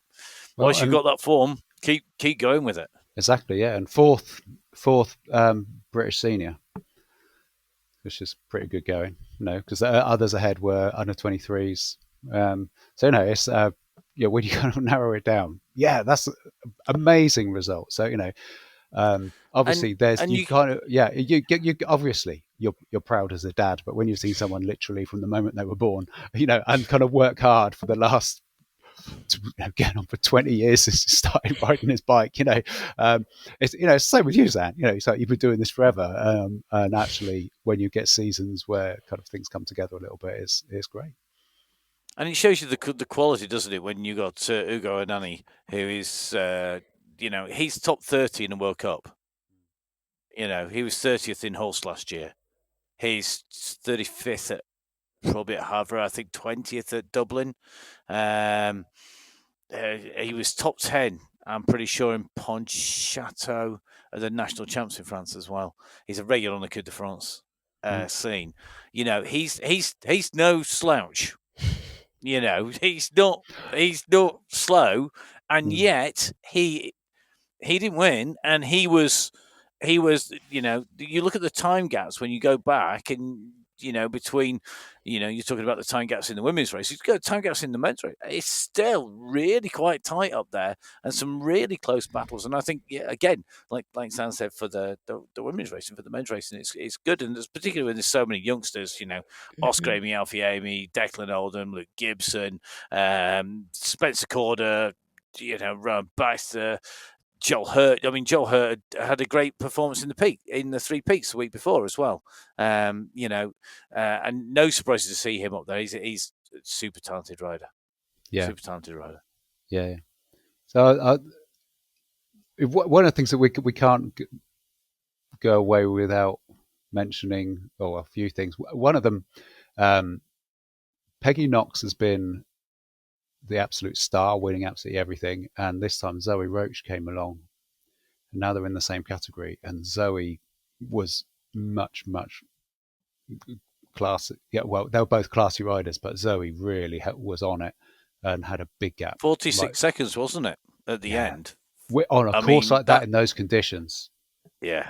Once you've got that form, keep going with it. Exactly, yeah. And fourth British senior, which is pretty good going. Because others ahead were under 23s. So it's when you kind of narrow it down, that's an amazing result. So obviously obviously you're proud as a dad, but when you see someone literally from the moment they were born, and kind of work hard for the last. Getting on for 20 years since he started riding his bike, it's the same with you, Xan. It's like you've been doing this forever, and actually, when you get seasons where kind of things come together a little bit, it's great. And it shows you the quality, doesn't it? When you got Ugo Anani, who is, he's top 30 in the World Cup. He was 30th in Horse last year. He's 35th at probably at Havre, I think 20th at Dublin. He was top 10, I'm pretty sure, in Pontchâteau at the national champs in France as well. He's a regular on the Coupe de France scene. He's no slouch. He's not slow, and yet he didn't win, and he was. You look at the time gaps when you go back and. Between, you're talking about the time gaps in the women's race. You go time gaps in the men's race. It's still really quite tight up there, and some really close battles. And I think, again, like Xan said, for the women's racing, for the men's racing, it's good. And particularly when there's so many youngsters, Oscar Amy, Alfie Amy, Declan Oldham, Luke Gibson, Spencer Corder, Rowan Baxter. Joel Hurt. Joel Hurt had a great performance in the 3 peaks the week before as well. And no surprises to see him up there. He's a super talented rider. Yeah, super talented rider. Yeah. So one of the things that we can't go away without mentioning, a few things. One of them, Peggy Knox has been the absolute star, winning absolutely everything, and this time Zoe Roach came along, and now they're in the same category, and Zoe was much classy. Yeah, well, they were both classy riders, but Zoe really was on it and had a big gap. 46 seconds, wasn't it, at the end? On a course like that in those conditions. Yeah.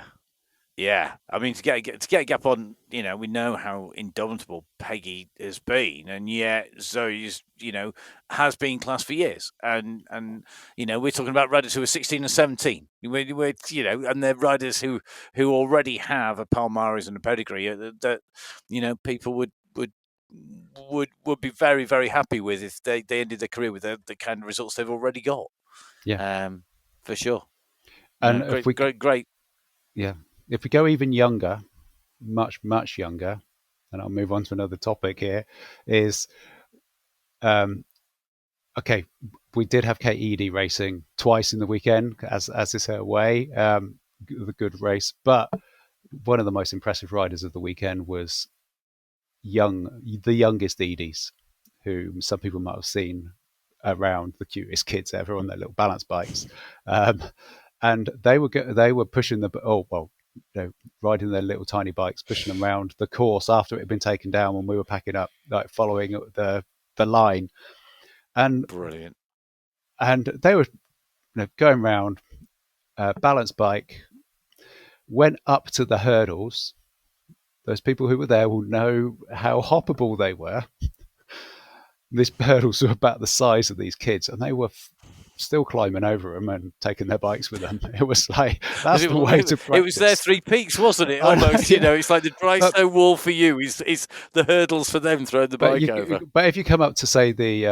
To get a gap on, we know how indomitable Peggy has been, and yet Zoe's, has been class for years. And we're talking about riders who are 16 and 17. We're and they're riders who already have a palmares and a pedigree that people would be very, very happy with if they ended their career with the kind of results they've already got. Yeah, for sure. And great. Yeah, if we go even younger, much younger, and I'll move on to another topic here, is okay. We did have Kate Eady racing twice in the weekend, as is her way. The good race, but one of the most impressive riders of the weekend was the youngest Edie's, whom some people might have seen around the cutest kids ever on their little balance bikes, and they were pushing riding their little tiny bikes, pushing them around the course after it had been taken down when we were packing up, like following the line, and brilliant. And they were going around, balance bike, went up to the hurdles. Those people who were there will know how hoppable they were. These hurdles were about the size of these kids, and they were still climbing over them and taking their bikes with them. It was like, that's the way to practice. It was their three peaks, wasn't it? Almost, it's like the dry snow wall for you is the hurdles for them throwing the bike over. But if you come up to, say, the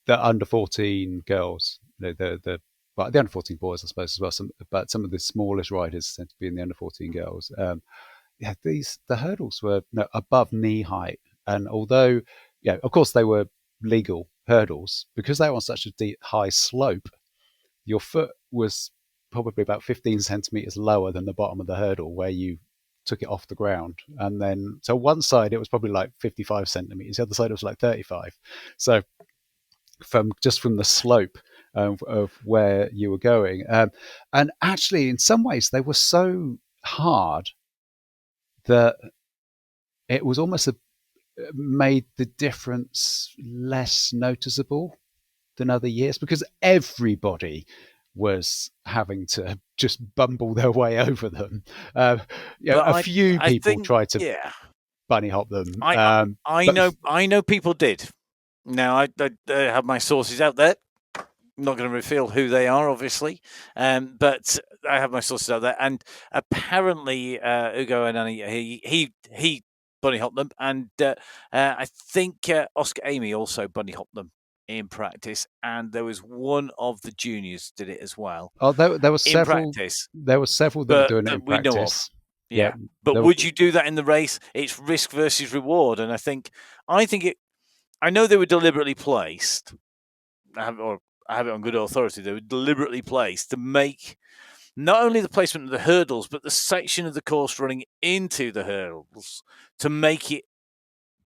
under 14 girls, the under 14 boys, I suppose, as well. But some of the smallest riders tend to be in the under 14 girls. The hurdles were above knee height, and although, of course, they were legal hurdles, because they were on such a high slope, your foot was probably about 15 centimeters lower than the bottom of the hurdle where you took it off the ground. And then, so one side it was probably like 55 centimeters, the other side it was like 35. So from the slope of where you were going, and actually in some ways they were so hard that it was almost made the difference less noticeable than other years, because everybody was having to just bumble their way over them. A few people tried to bunny hop them. I know people did. Now I have my sources out there. I'm not going to reveal who they are, obviously, but I have my sources out there, and apparently Ugo and Annie, he bunny hopped them, and I think Oscar Amy also bunny hopped them in practice, and there was one of the juniors did it as well. Oh, there were several. Practice. There were several that were doing it in practice. We know of. Yeah, but would you do that in the race? It's risk versus reward, and I know they were deliberately placed. I have it on good authority. They were deliberately placed to make not only the placement of the hurdles, but the section of the course running into the hurdles to make it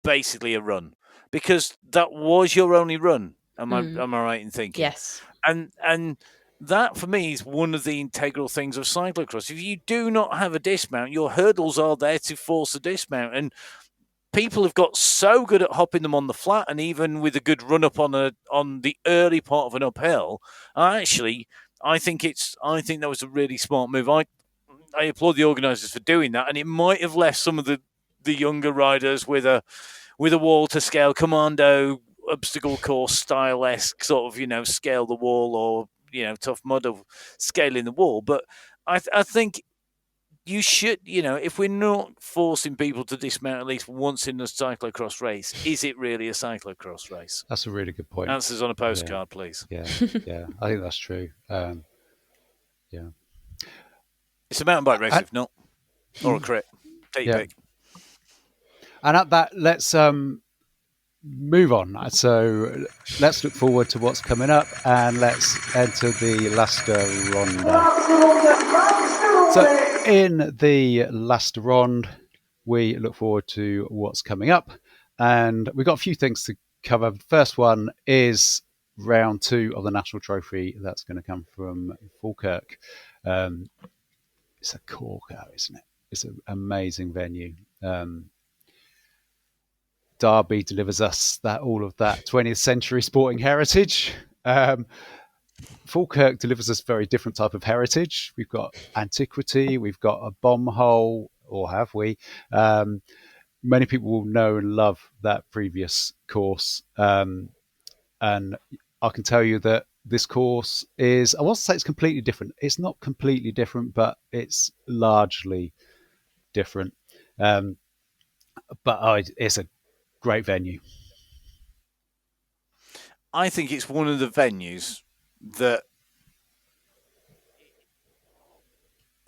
basically a run, because that was your only run. Am I right in thinking? Yes. And that for me is one of the integral things of cyclocross. If you do not have a dismount, your hurdles are there to force a dismount, and people have got so good at hopping them on the flat, and even with a good run up on the early part of an uphill. I think that was a really smart move. I applaud the organisers for doing that, and it might have left some of the younger riders with a wall to scale, commando obstacle course style-esque sort of, scale the wall, or tough mud of scaling the wall. But I think you should, if we're not forcing people to dismount at least once in a cyclocross race, is it really a cyclocross race? That's a really good point. Answers on a postcard, please. Yeah, I think that's true. Yeah. It's a mountain bike race, if not. Or a crit. Take your pick. And at that, let's move on. So let's look forward to what's coming up, and let's enter the Lasta Ronde. So in the Lasta Ronde, we look forward to what's coming up, and we've got a few things to cover. The first one is round 2 of the National Trophy. That's going to come from Falkirk. It's a corker, isn't it? It's an amazing venue. Derby delivers us all of that 20th century sporting heritage. Falkirk delivers us a very different type of heritage. We've got antiquity, we've got a bomb hole, or have we? Many people will know and love that previous course. And I can tell you that this course is, I won't say it's completely different. It's not completely different, but it's largely different. But it's a great venue. I think it's one of the venues that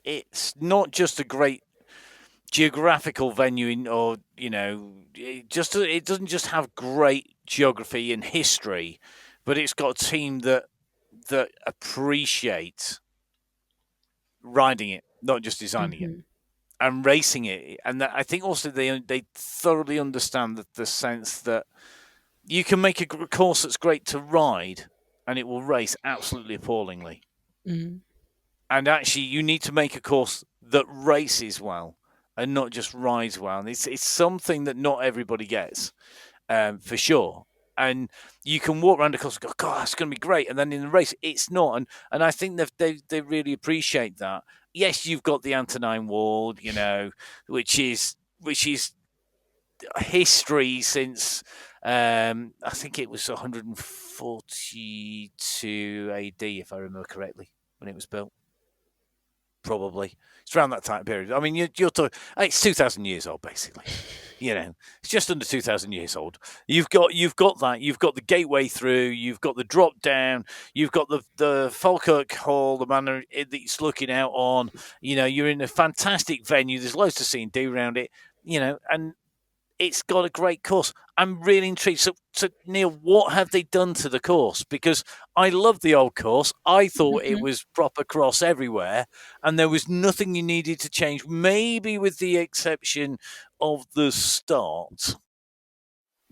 it's not just a great geographical venue, or it doesn't just have great geography and history, but it's got a team that appreciates riding it, not just designing it and racing it. And I think also they thoroughly understand the sense that you can make a course that's great to ride and it will race absolutely appallingly. And actually, you need to make a course that races well and not just rides well. And it's something that not everybody gets, for sure. And you can walk around the course and go, God, that's going to be great. And then in the race, it's not. And I think they really appreciate that. Yes, you've got the Antonine Wall, which is history since I think it was 142 AD, if I remember correctly, when it was built. Probably it's around that time period. I mean, you're talking. It's 2,000 years old, basically. It's just under 2,000 years old. You've got that. You've got the gateway through. You've got the drop down. You've got the Falkirk Hall, the manor that it's looking out on. You're in a fantastic venue. There's loads to see and do around it. And it's got a great course. I'm really intrigued. So Neil, what have they done to the course? Because I love the old course. I thought it was proper cross everywhere, and there was nothing you needed to change, maybe with the exception of the start,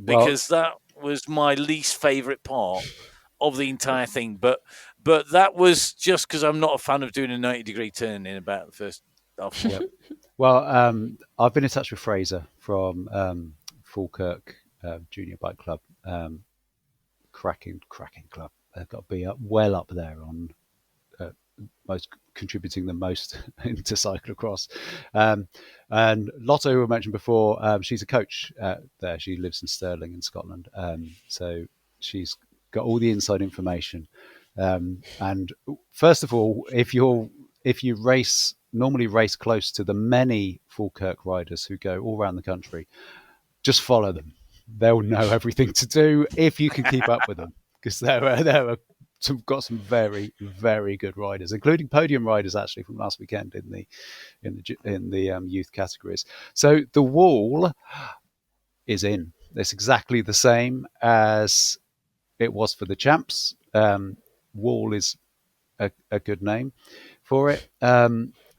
because that was my least favourite part of the entire thing. But that was just because I'm not a fan of doing a 90-degree turn in about the first half. Yep. Well, I've been in touch with Fraser from Falkirk Junior Bike Club. Cracking club. They've got to be well up there on contributing the most into cyclocross. And Lotta, who I mentioned before, she's a coach there. She lives in Stirling in Scotland. So she's got all the inside information. And first of all, if you normally race close to the many Falkirk riders who go all around the country, just follow them. They'll know everything to do if you can keep up with them, because they're got some very, very good riders, including podium riders actually from last weekend in the youth categories. So the wall is in. It's exactly the same as it was for the champs. Wall is a good name for it.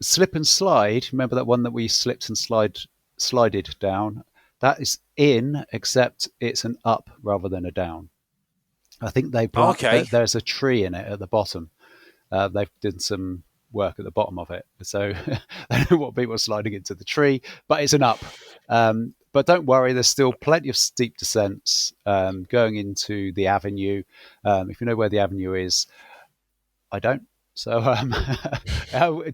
Slip and slide. Remember that one that we slipped and slided down? That is in, except it's an up rather than a down. I think there's a tree in it at the bottom. They've done some work at the bottom of it, so I don't know what people are sliding into the tree, but it's an up. But don't worry, there's still plenty of steep descents going into the avenue. If you know where the avenue is, I don't. So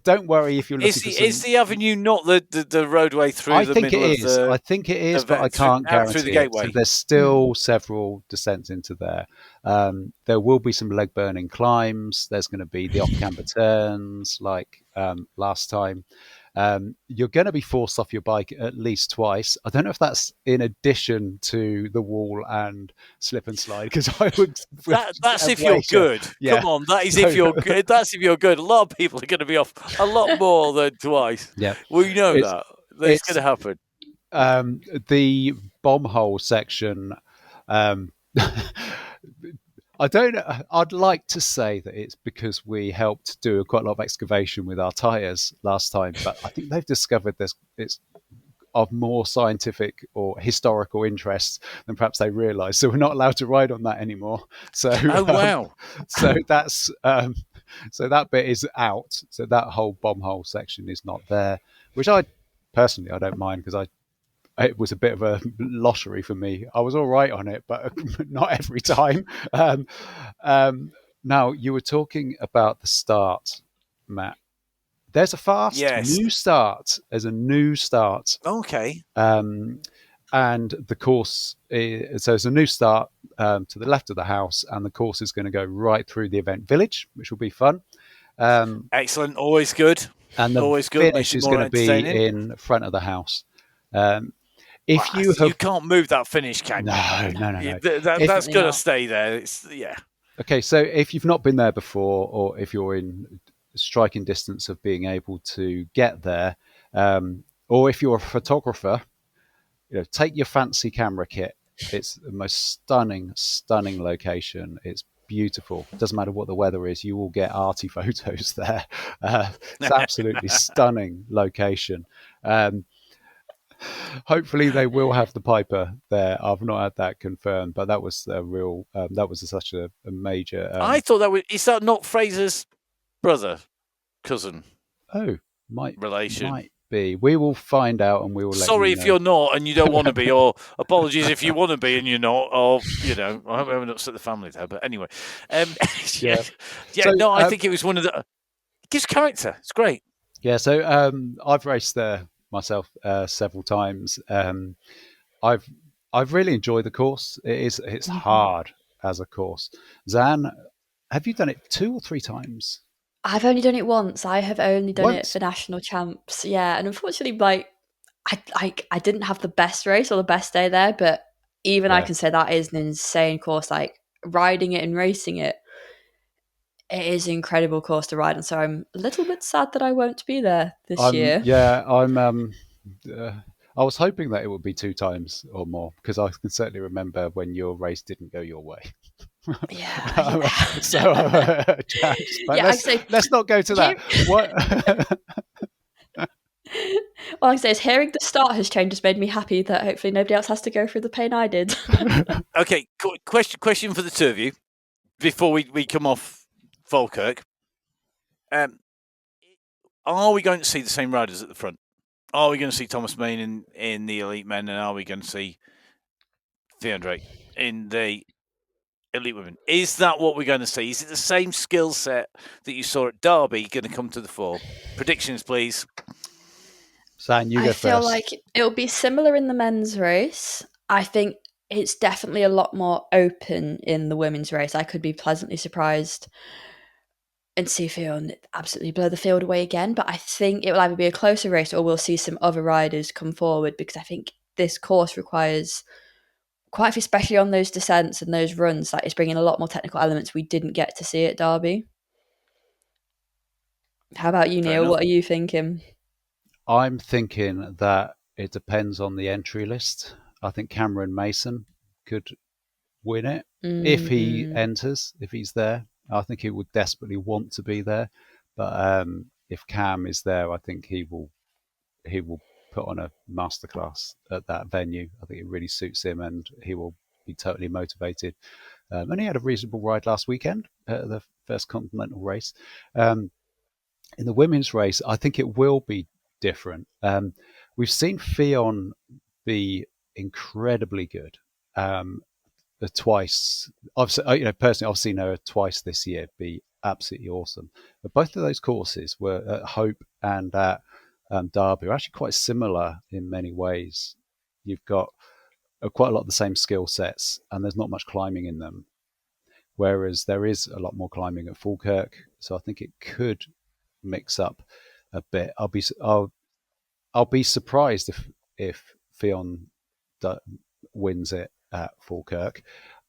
don't worry if you're looking Is the avenue not the roadway through I the think middle it is. of the... I think it is, but I can't guarantee through the it. gateway. So there's still several descents into there. There will be some leg-burning climbs. There's going to be the off-camber turns like last time. You're going to be forced off your bike at least twice. I don't know if that's in addition to the wall and slip and slide, because I would. That's if you're good. Yeah. Come on, that is if you're good. That's if you're good. A lot of people are going to be off a lot more than twice. Yeah, we know that. It's going to happen. The bomb hole section. I'd like to say that it's because we helped do quite a lot of excavation with our tyres last time, but I think they've discovered it's of more scientific or historical interest than perhaps they realised. So we're not allowed to ride on that anymore. So wow! So that's so that bit is out. So that whole bomb hole section is not there, which I personally don't mind, because it was a bit of a lottery for me. I was all right on it, but not every time. Now, you were talking about the start, Matt. There's a fast new start. There's a new start. Okay. And the course so there's a new start to the left of the house, and the course is going to go right through the event village, which will be fun. Excellent. Always good. And the finish is going to be in front of the house. If you can't move that finish, can you? No. That's going to stay there. Okay, so if you've not been there before, or if you're in striking distance of being able to get there. Or if you're a photographer, take your fancy camera kit. It's the most stunning location. It's beautiful. It doesn't matter what the weather is, you will get arty photos there. It's absolutely stunning location. Hopefully they will have the Piper there. I've not had that confirmed, but that was a real. That was such a major. I thought is that not Fraser's brother, cousin? Oh, relation. Might be. We will find out, and we will. Sorry if you're not and you don't want to be, or apologies if you want to be and you're not, or I hope I haven't upset the family there. But anyway, yeah. So, no, I think it was one of the. It gives character. It's great. Yeah. So I've raced there myself several times. I've really enjoyed the course. It's hard as a course. Xan, have you done it 2 or 3 times? I've only done it once. I have only done it for national champs. Yeah, and unfortunately, I didn't have the best race or the best day there, but even I can say that is an insane course. Like riding it and racing it, it is an incredible course to ride, and so I'm a little bit sad that I won't be there this year. Yeah, I was hoping that it would be 2 times or more, because I can certainly remember when your race didn't go your way. Yeah. So, let's not go to that. What? Well, like I say, hearing the start has made me happy that hopefully nobody else has to go through the pain I did. Okay, question for the 2 of you before we come off Falkirk. Are we going to see the same riders at the front? Are we going to see Thomas Main in the elite men, and are we going to see Ffion Drake in the elite women? Is that what we're going to see? Is it the same skill set that you saw at Derby going to come to the fore? Predictions, please. Xan, you go first. I feel like it'll be similar in the men's race. I think it's definitely a lot more open in the women's race. I could be pleasantly surprised and see Ffion absolutely blow the field away again. But I think it will either be a closer race or we'll see some other riders come forward, because I think this course requires quite a few, especially on those descents and those runs, that is bringing a lot more technical elements we didn't get to see at Derby. How about you, Neil? What are you thinking? I'm thinking that it depends on the entry list. I think Cameron Mason could win it if he enters, if he's there. I think he would desperately want to be there, but if Cam is there, I think he will put on a masterclass at that venue. I think it really suits him, and he will be totally motivated. And he had a reasonable ride last weekend at the first continental race. In the women's race, I think it will be different. We've seen Ffion be incredibly good. Twice, personally, I've seen her twice this year be absolutely awesome. But both of those courses were at Hope and at Derby are actually quite similar in many ways. You've got quite a lot of the same skill sets, and there's not much climbing in them. Whereas there is a lot more climbing at Falkirk, so I think it could mix up a bit. I'll be surprised if Ffion wins it at Falkirk.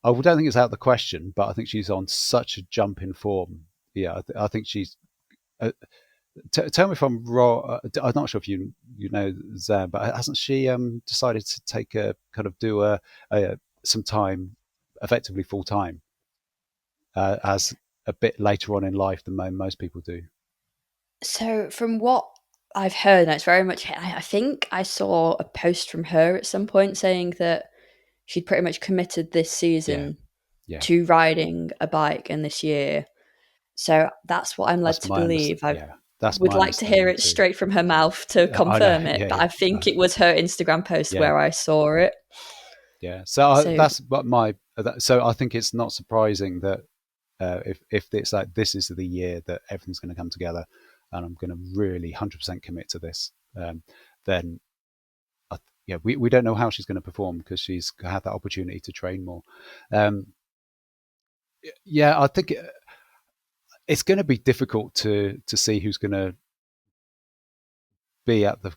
I don't think it's out of the question, but I think she's on such a jump in form. Yeah, I think she's. Tell me if I'm wrong. I'm not sure if you know Xan, but hasn't she decided to take do some time, effectively full time, as a bit later on in life than most people do? So from what I've heard, and it's very much, I think I saw a post from her at some point saying that she'd pretty much committed this season to riding a bike in this year. So that's what I'm led to believe. I would like to hear it straight from her mouth to confirm it, but I think it was her Instagram post where I saw it. Yeah, so that's what so I think it's not surprising that if it's like this is the year that everything's going to come together, and I'm going to really 100% commit to this, then we don't know how she's going to perform because she's had that opportunity to train more. I think it's going to be difficult to see who's going to be at the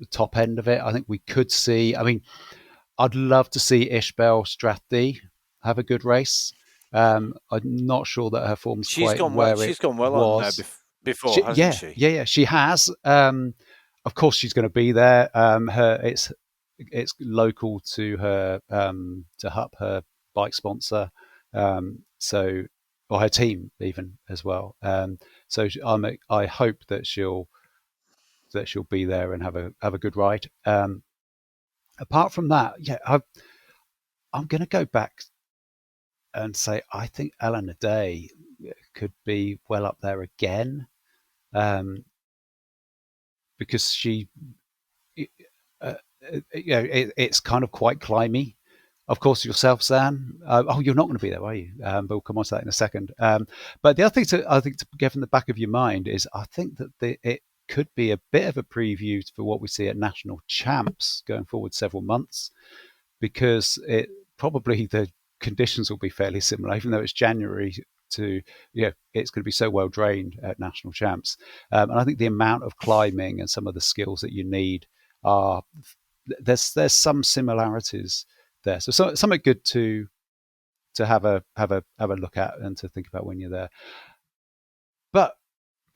top end of it. I think we could see. I mean, I'd love to see Ishbel Strathdy have a good race. I'm not sure that her form's she's quite gone where well. it She's gone well was. on before, hasn't she? Yeah. She has. Of course, she's going to be there. It's local to her to Hup, her bike sponsor. So, or her team even as well. So I hope that she'll be there and have a good ride. Apart from that, yeah, I'm going to go back and say I think Eleanor Day could be well up there again, because she, it's kind of quite climby. Of course, yourself, Zan. You're not going to be there, are you? But we'll come on to that in a second. But the other thing I think to get in the back of your mind is I think that it could be a bit of a preview for what we see at national champs going forward several months, because it probably the conditions will be fairly similar, even though it's January. It's going to be so well drained at national champs, and I think the amount of climbing and some of the skills that you need are there's some similarities there. So something good to have a look at and to think about when you're there. But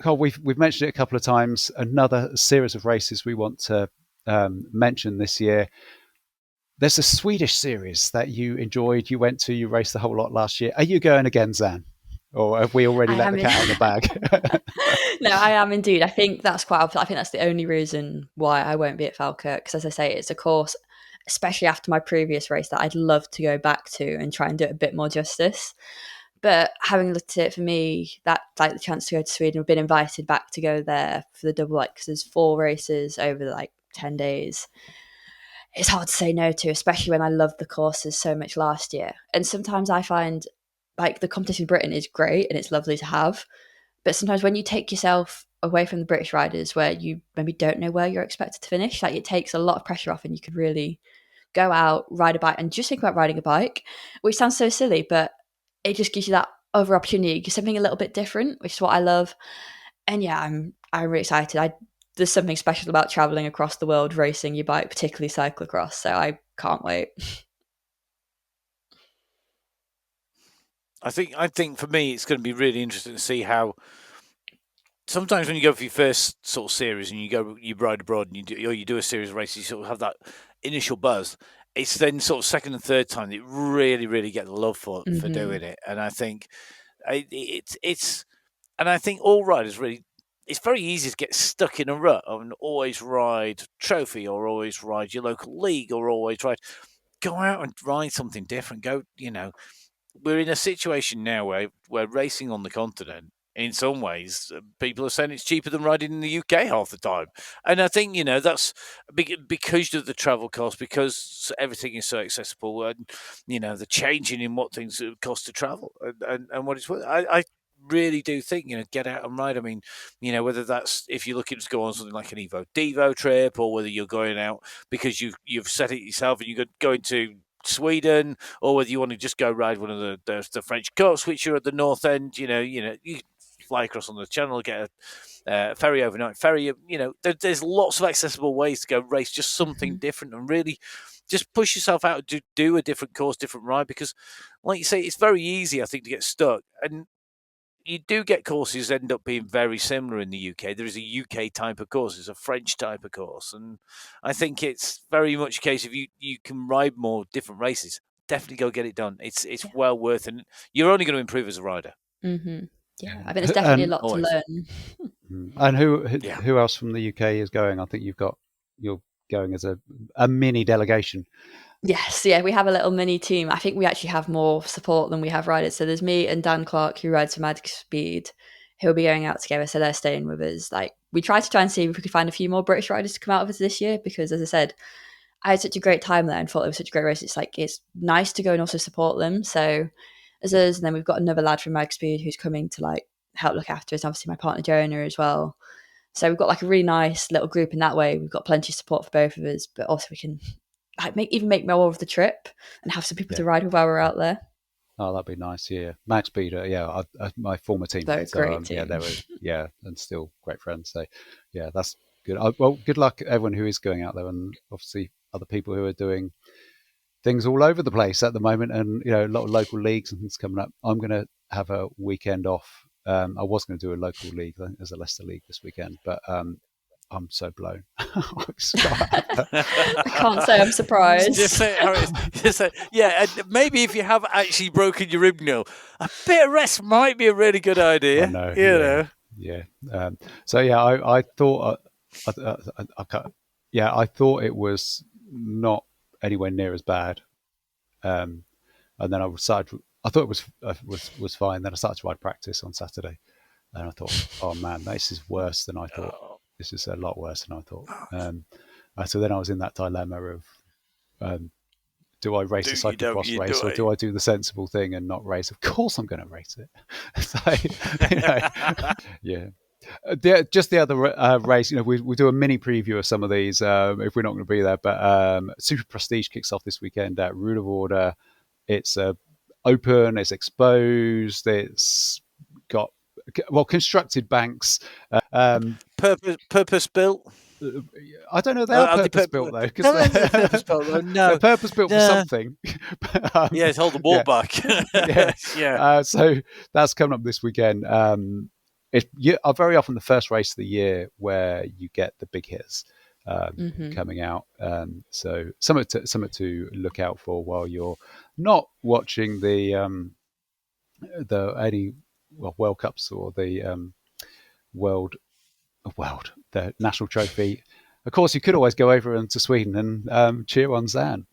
Carl, we've mentioned it a couple of times. Another series of races we want to mention this year. There's a Swedish series that you enjoyed. You went to. You raced the whole lot last year. Are you going again, Zan? Or have we already let the cat out of the bag? No, I am indeed. I think that's quite obvious. I think that's the only reason why I won't be at Falkirk, because as I say, it's a course, especially after my previous race, that I'd love to go back to and try and do it a bit more justice. But having looked at it, for me, that like the chance to go to Sweden, we've been invited back to go there for the double, like, because there's 4 races over like 10 days. It's hard to say no to, especially when I loved the courses so much last year. And sometimes I find like the competition in Britain is great and it's lovely to have, but sometimes when you take yourself away from the British riders, where you maybe don't know where you're expected to finish, like it takes a lot of pressure off, and you could really go out, ride a bike, and just think about riding a bike, which sounds so silly, but it just gives you that other opportunity, something a little bit different, which is what I love. And yeah, I'm really excited. There's something special about traveling across the world racing your bike, particularly cyclocross. So I can't wait. I think for me, it's going to be really interesting to see how. Sometimes when you go for your first sort of series and you ride abroad and you do a series of races, you sort of have that initial buzz. It's then sort of second and third time that you really get the love for doing it. And I think and I think all riders really. It's very easy to get stuck in a rut and always ride trophy or always ride your local league or always ride. Go out and ride something different. We're in a situation now where we're racing on the continent. In some ways, people are saying it's cheaper than riding in the UK half the time. And I think, that's because of the travel cost, because everything is so accessible, and, the changing in what things cost to travel and what it's worth. I really do think, get out and ride. I mean, whether that's if you're looking to go on something like an Devo trip, or whether you're going out because you've set it yourself and you're going to Sweden, or whether you want to just go ride one of the French coasts, which are at the north end, you fly across on the channel, get a ferry overnight ferry. There's lots of accessible ways to go race just something different and really just push yourself out to do a different course, different ride. Because, like you say, it's very easy, I think, to get stuck. And you do get courses end up being very similar in the UK. There is a UK type of course, there's a French type of course, and I think it's very much a case of you can ride more different races. Definitely go get it done. It's well worth it. And you're only going to improve as a rider. Mm-hmm. Yeah, I think there's definitely a lot to learn. And who else from the UK is going? I think you're going as a mini delegation. Yes, yeah, we have a little mini team. I think we actually have more support than we have riders. So there's me and Dan Clark, who rides for Magic Speed, who will be going out together. So they're staying with us. Like, we try and see if we could find a few more British riders to come out of us this year, because, as I said, I had such a great time there and thought it was such a great race. It's like, it's nice to go and also support them. So as us, and then we've got another lad from Magic Speed who's coming to like help look after us. Obviously, my partner Jonah as well. So we've got like a really nice little group in that way. We've got plenty of support for both of us, but also we can make more of the trip and have some people to ride with while we're out there. Oh, that'd be nice. Yeah, Max Speeder. Yeah, my former team. They're a great team. Yeah, they were. And still great friends. So, yeah, that's good. Well, good luck everyone who is going out there, and obviously other people who are doing things all over the place at the moment, and a lot of local leagues and things coming up. I'm going to have a weekend off I was going to do a local league. I think there's a Leicester League this weekend, but I'm so blown. I can't say I'm surprised. Just say how it is. Just say, yeah, and maybe if you have actually broken your rib, Neil, a bit of rest might be a really good idea. I know, you know. Yeah. So yeah, I thought, I thought it was not anywhere near as bad. And then I thought it was fine. Then I started to ride practice on Saturday, and I thought, oh man, this is worse than I thought. This is a lot worse than I thought. So then I was in that dilemma of, do I race a cyclocross race, or do I do the sensible thing and not race? Of course I'm going to race it. So, yeah. Just the other race, we do a mini preview of some of these if we're not going to be there. But Super Prestige kicks off this weekend at Rudderwater. It's open, it's exposed, it's got constructed banks. Purpose built. I don't know. They are purpose built though. They're purpose built though. No, they're purpose built for something. Yeah, to hold the wall back. Yeah. So that's coming up this weekend. Very often the first race of the year where you get the big hitters coming out. So something to look out for while you're not watching the World Cups or the the national trophy. Of course, you could always go over into Sweden and cheer on Xan.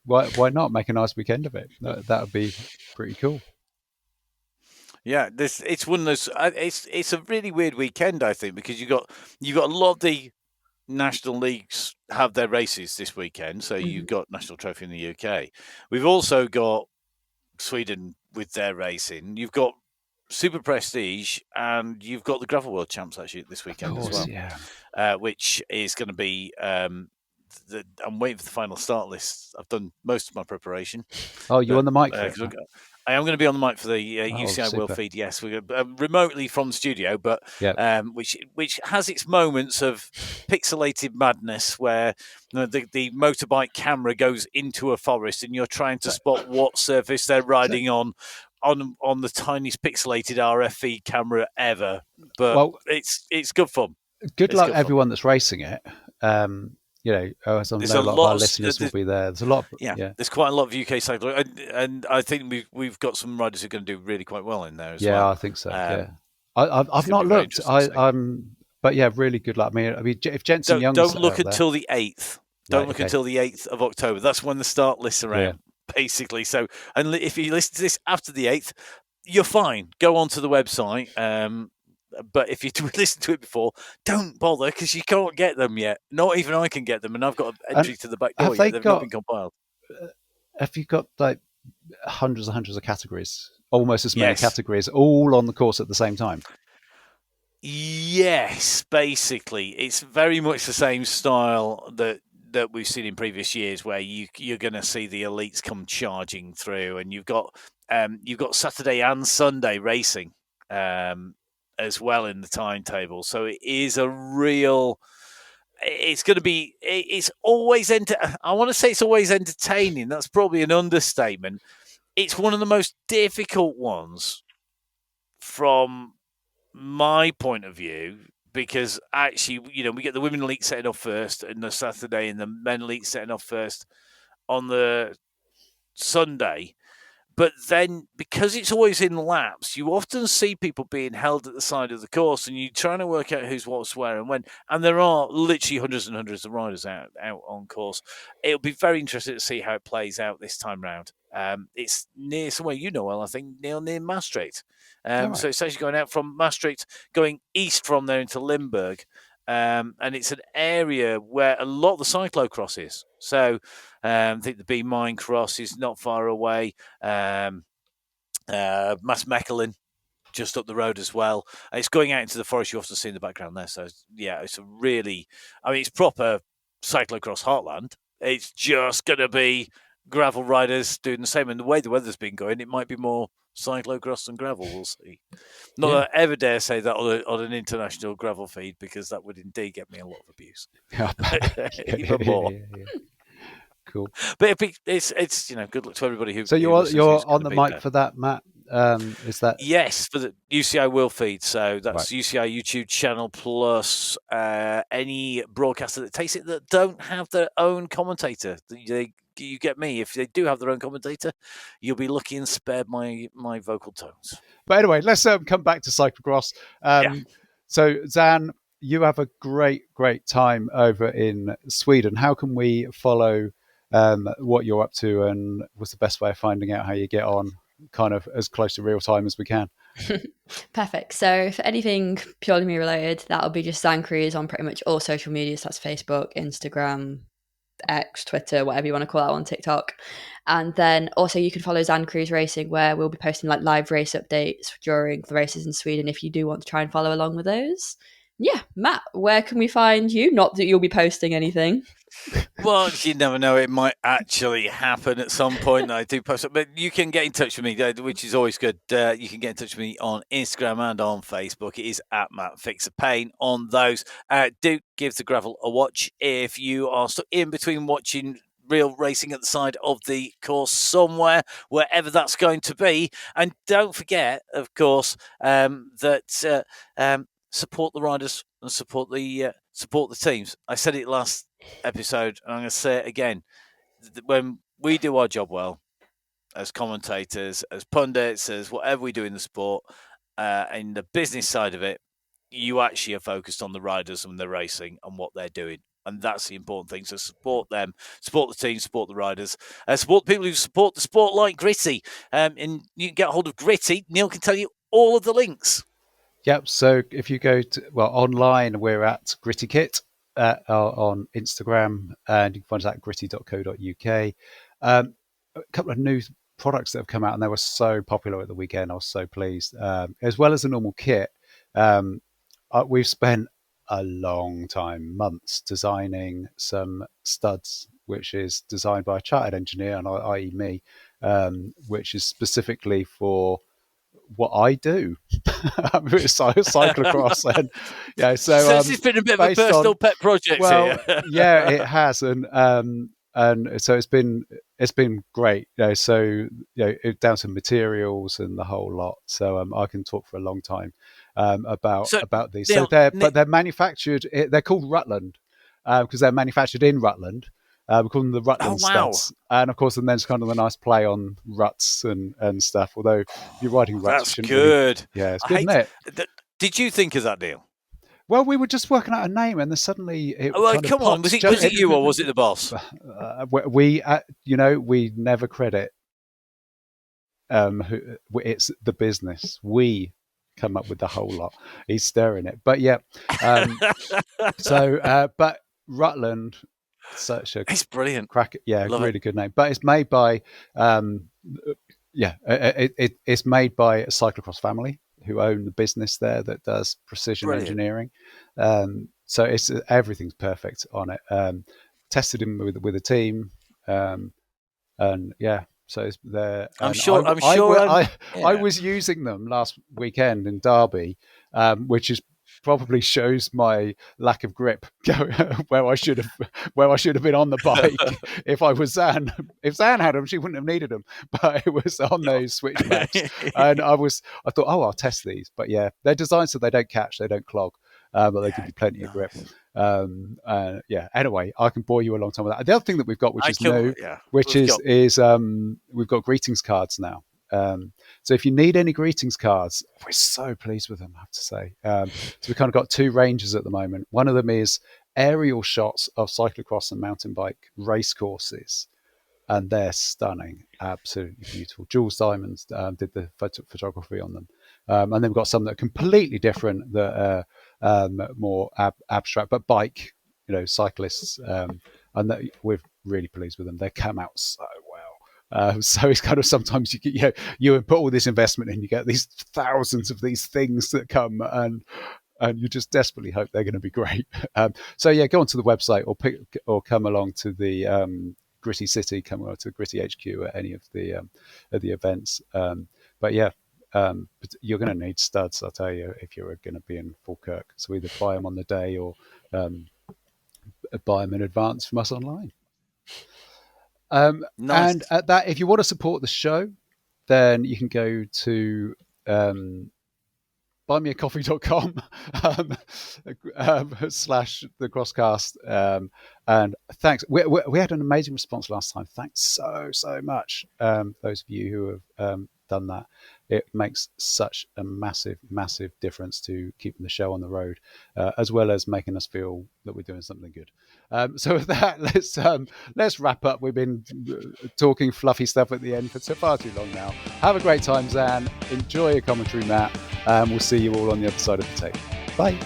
Why not make a nice weekend of it? That would be pretty cool. Yeah, it's one of those. It's a really weird weekend, I think, because you got a lot of the national leagues have their races this weekend. So you've got National Trophy in the UK. We've also got Sweden with their racing. You've got Super Prestige, and you've got the Gravel World Champs actually this weekend as well. Yeah. Which is going to be. I'm waiting for the final start list. I've done most of my preparation. Oh, you're on the mic. I am going to be on the mic for the UCI World Feed. Yes, we're remotely from the studio, but which has its moments of pixelated madness, where the motorbike camera goes into a forest and you're trying to spot what surface they're riding on the tiniest pixelated RF feed camera ever. But it's good fun. Good luck, everyone that's racing it. As a lot of our listeners will be there. There's a lot. There's quite a lot of UK cycling, and I think we've got some riders who are going to do really quite well in there as well. Yeah, I think so. I've not looked. But yeah, really good luck. I mean, if Jenson Young don't look until the 8th. Don't look until the 8th of October. That's when the start lists are out, basically. So, and if you listen to this after the 8th, you're fine. Go onto the website. But if you listen to it before, don't bother, because you can't get them yet. Not even I can get them, and I've got an entry to the back door yet. They've not been compiled. Have you got like hundreds and hundreds of categories? Almost as many categories, all on the course at the same time? Yes, basically. It's very much the same style that we've seen in previous years, where you're going to see the elites come charging through, and you've got Saturday and Sunday racing as well in the timetable. So it is a real. It's going to be. It's always I want to say it's always entertaining. That's probably an understatement. It's one of the most difficult ones from my point of view, because actually, we get the women elite setting off first on the Saturday and the men elite setting off first on the Sunday. But then, because it's always in laps, you often see people being held at the side of the course, and you're trying to work out who's what's where and when. And there are literally hundreds and hundreds of riders out on course. It'll be very interesting to see how it plays out this time round. It's near somewhere I think, near Maastricht. So it's actually going out from Maastricht, going east from there into Limburg. And it's an area where a lot of the cyclocross is. So I think the B Mine Cross is not far away. Maasmechelen, just up the road as well. It's going out into the forest you often see in the background there. So, yeah, it's it's proper cyclocross heartland. It's just going to be gravel riders doing the same. And the way the weather's been going, it might be more cyclocross and gravel. We'll see. Not that I ever dare say that on an international gravel feed, because that would indeed get me a lot of abuse. Even more. Yeah. Cool. But it's good luck to everybody who. So you're on the mic for that, Matt. Is that Yes, for the UCI will feed. So that's right? UCI YouTube channel plus any broadcaster that takes it that don't have their own commentator. You get me. If they do have their own commentator, you'll be lucky and spared my vocal tones. But anyway, let's come back to cyclocross. So Xan, you have a great time over in Sweden. How can we follow what you're up to, and what's the best way of finding out how you get on, kind of as close to real time as we can? Perfect. So for anything purely me related, that'll be just Xan Cruise on pretty much all social media. So that's Facebook, Instagram, X, Twitter, whatever you want to call that on TikTok. And then also you can follow Xan Cruise Racing, where we'll be posting like live race updates during the races in Sweden if you do want to try and follow along with those. Yeah, Matt, where can we find you? Not that you'll be posting anything. Well, you never know. It might actually happen at some point. I do post it, but you can get in touch with me, which is always good. You can get in touch with me on Instagram and on Facebook. It is at Matt Fixer Pain on those. Do give the gravel a watch if you are stuck in between watching real racing at the side of the course somewhere, wherever that's going to be. And don't forget, of course, that support the riders and support the teams. I said it last episode, and I'm going to say it again. When we do our job well, as commentators, as pundits, as whatever we do in the sport, in the business side of it, you actually are focused on the riders and the racing and what they're doing. And that's the important thing. So support them, support the team, support the riders, support the people who support the sport like Gritty. And you can get a hold of Gritty. Neil can tell you all of the links. Yep. So if you go to online, we're at Gritty Kit on Instagram, and you can find us at gritty.co.uk. A couple of new products that have come out, and they were so popular at the weekend. I was so pleased. As well as the normal kit, we've spent a long time, months, designing some studs, which is designed by a chartered engineer, and i.e. me, which is specifically for what I do. Cyclocross, and so this has been a bit of a personal pet project here. Yeah, it has, and so it's been great. So down to materials and the whole lot. So I can talk for a long time about these. So they're manufactured. They're called Rutland because they're manufactured in Rutland. We call them the Rutland studs, and of course, and then it's kind of a nice play on ruts and stuff. Although if you're riding ruts, that's good. Really, it's good, isn't it? Did you think of that deal? Well, we were just working out a name, and then suddenly it. Come on, was it you or was it the boss? We never credit. It's the business. We come up with the whole lot. He's stirring it, but yeah. But Rutland. It's brilliant. Really good name. But it's made by it's made by a cyclocross family who own the business there that does precision engineering. So it's everything's perfect on it. Tested him with a team, and yeah. So it's there. I was using them last weekend in Derby, which is probably shows my lack of grip where I should have been on the bike. If I was Xan, if Xan had them, she wouldn't have needed them, but it was on those switchbacks. And I thought, I'll test these, but yeah, they're designed so they don't catch, they don't clog, but they give you plenty of grip. Anyway, I can bore you a long time with that. The other thing that we've got, which is new, we've got greetings cards now. So if you need any greetings cards, we're so pleased with them, I have to say. So we've kind of got two ranges at the moment. One of them is aerial shots of cyclocross and mountain bike race courses, and they're stunning, absolutely beautiful. Jules Diamonds did the photography on them, and then we've got some that are completely different, that are more abstract, but bike, cyclists, and that we're really pleased with them. They come out so well. So it's kind of sometimes you put all this investment in, you get these thousands of these things that come, and you just desperately hope they're going to be great. So yeah, go onto the website or come along to the Gritty City, come along to Gritty HQ at any of the events. But yeah, you're going to need studs, I'll tell you, if you're going to be in Falkirk. So either buy them on the day or buy them in advance from us online. Nice. And at that, if you want to support the show, then you can go to buymeacoffee.com slash the Crosscast. And thanks. We had an amazing response last time. Thanks so much, those of you who have done that. It makes such a massive difference to keeping the show on the road, as well as making us feel that we're doing something good. So with that, let's wrap up. We've been talking fluffy stuff at the end for so far too long now. Have a great time, Xan. Enjoy your commentary, Matt. We'll see you all on the other side of the tape. Bye.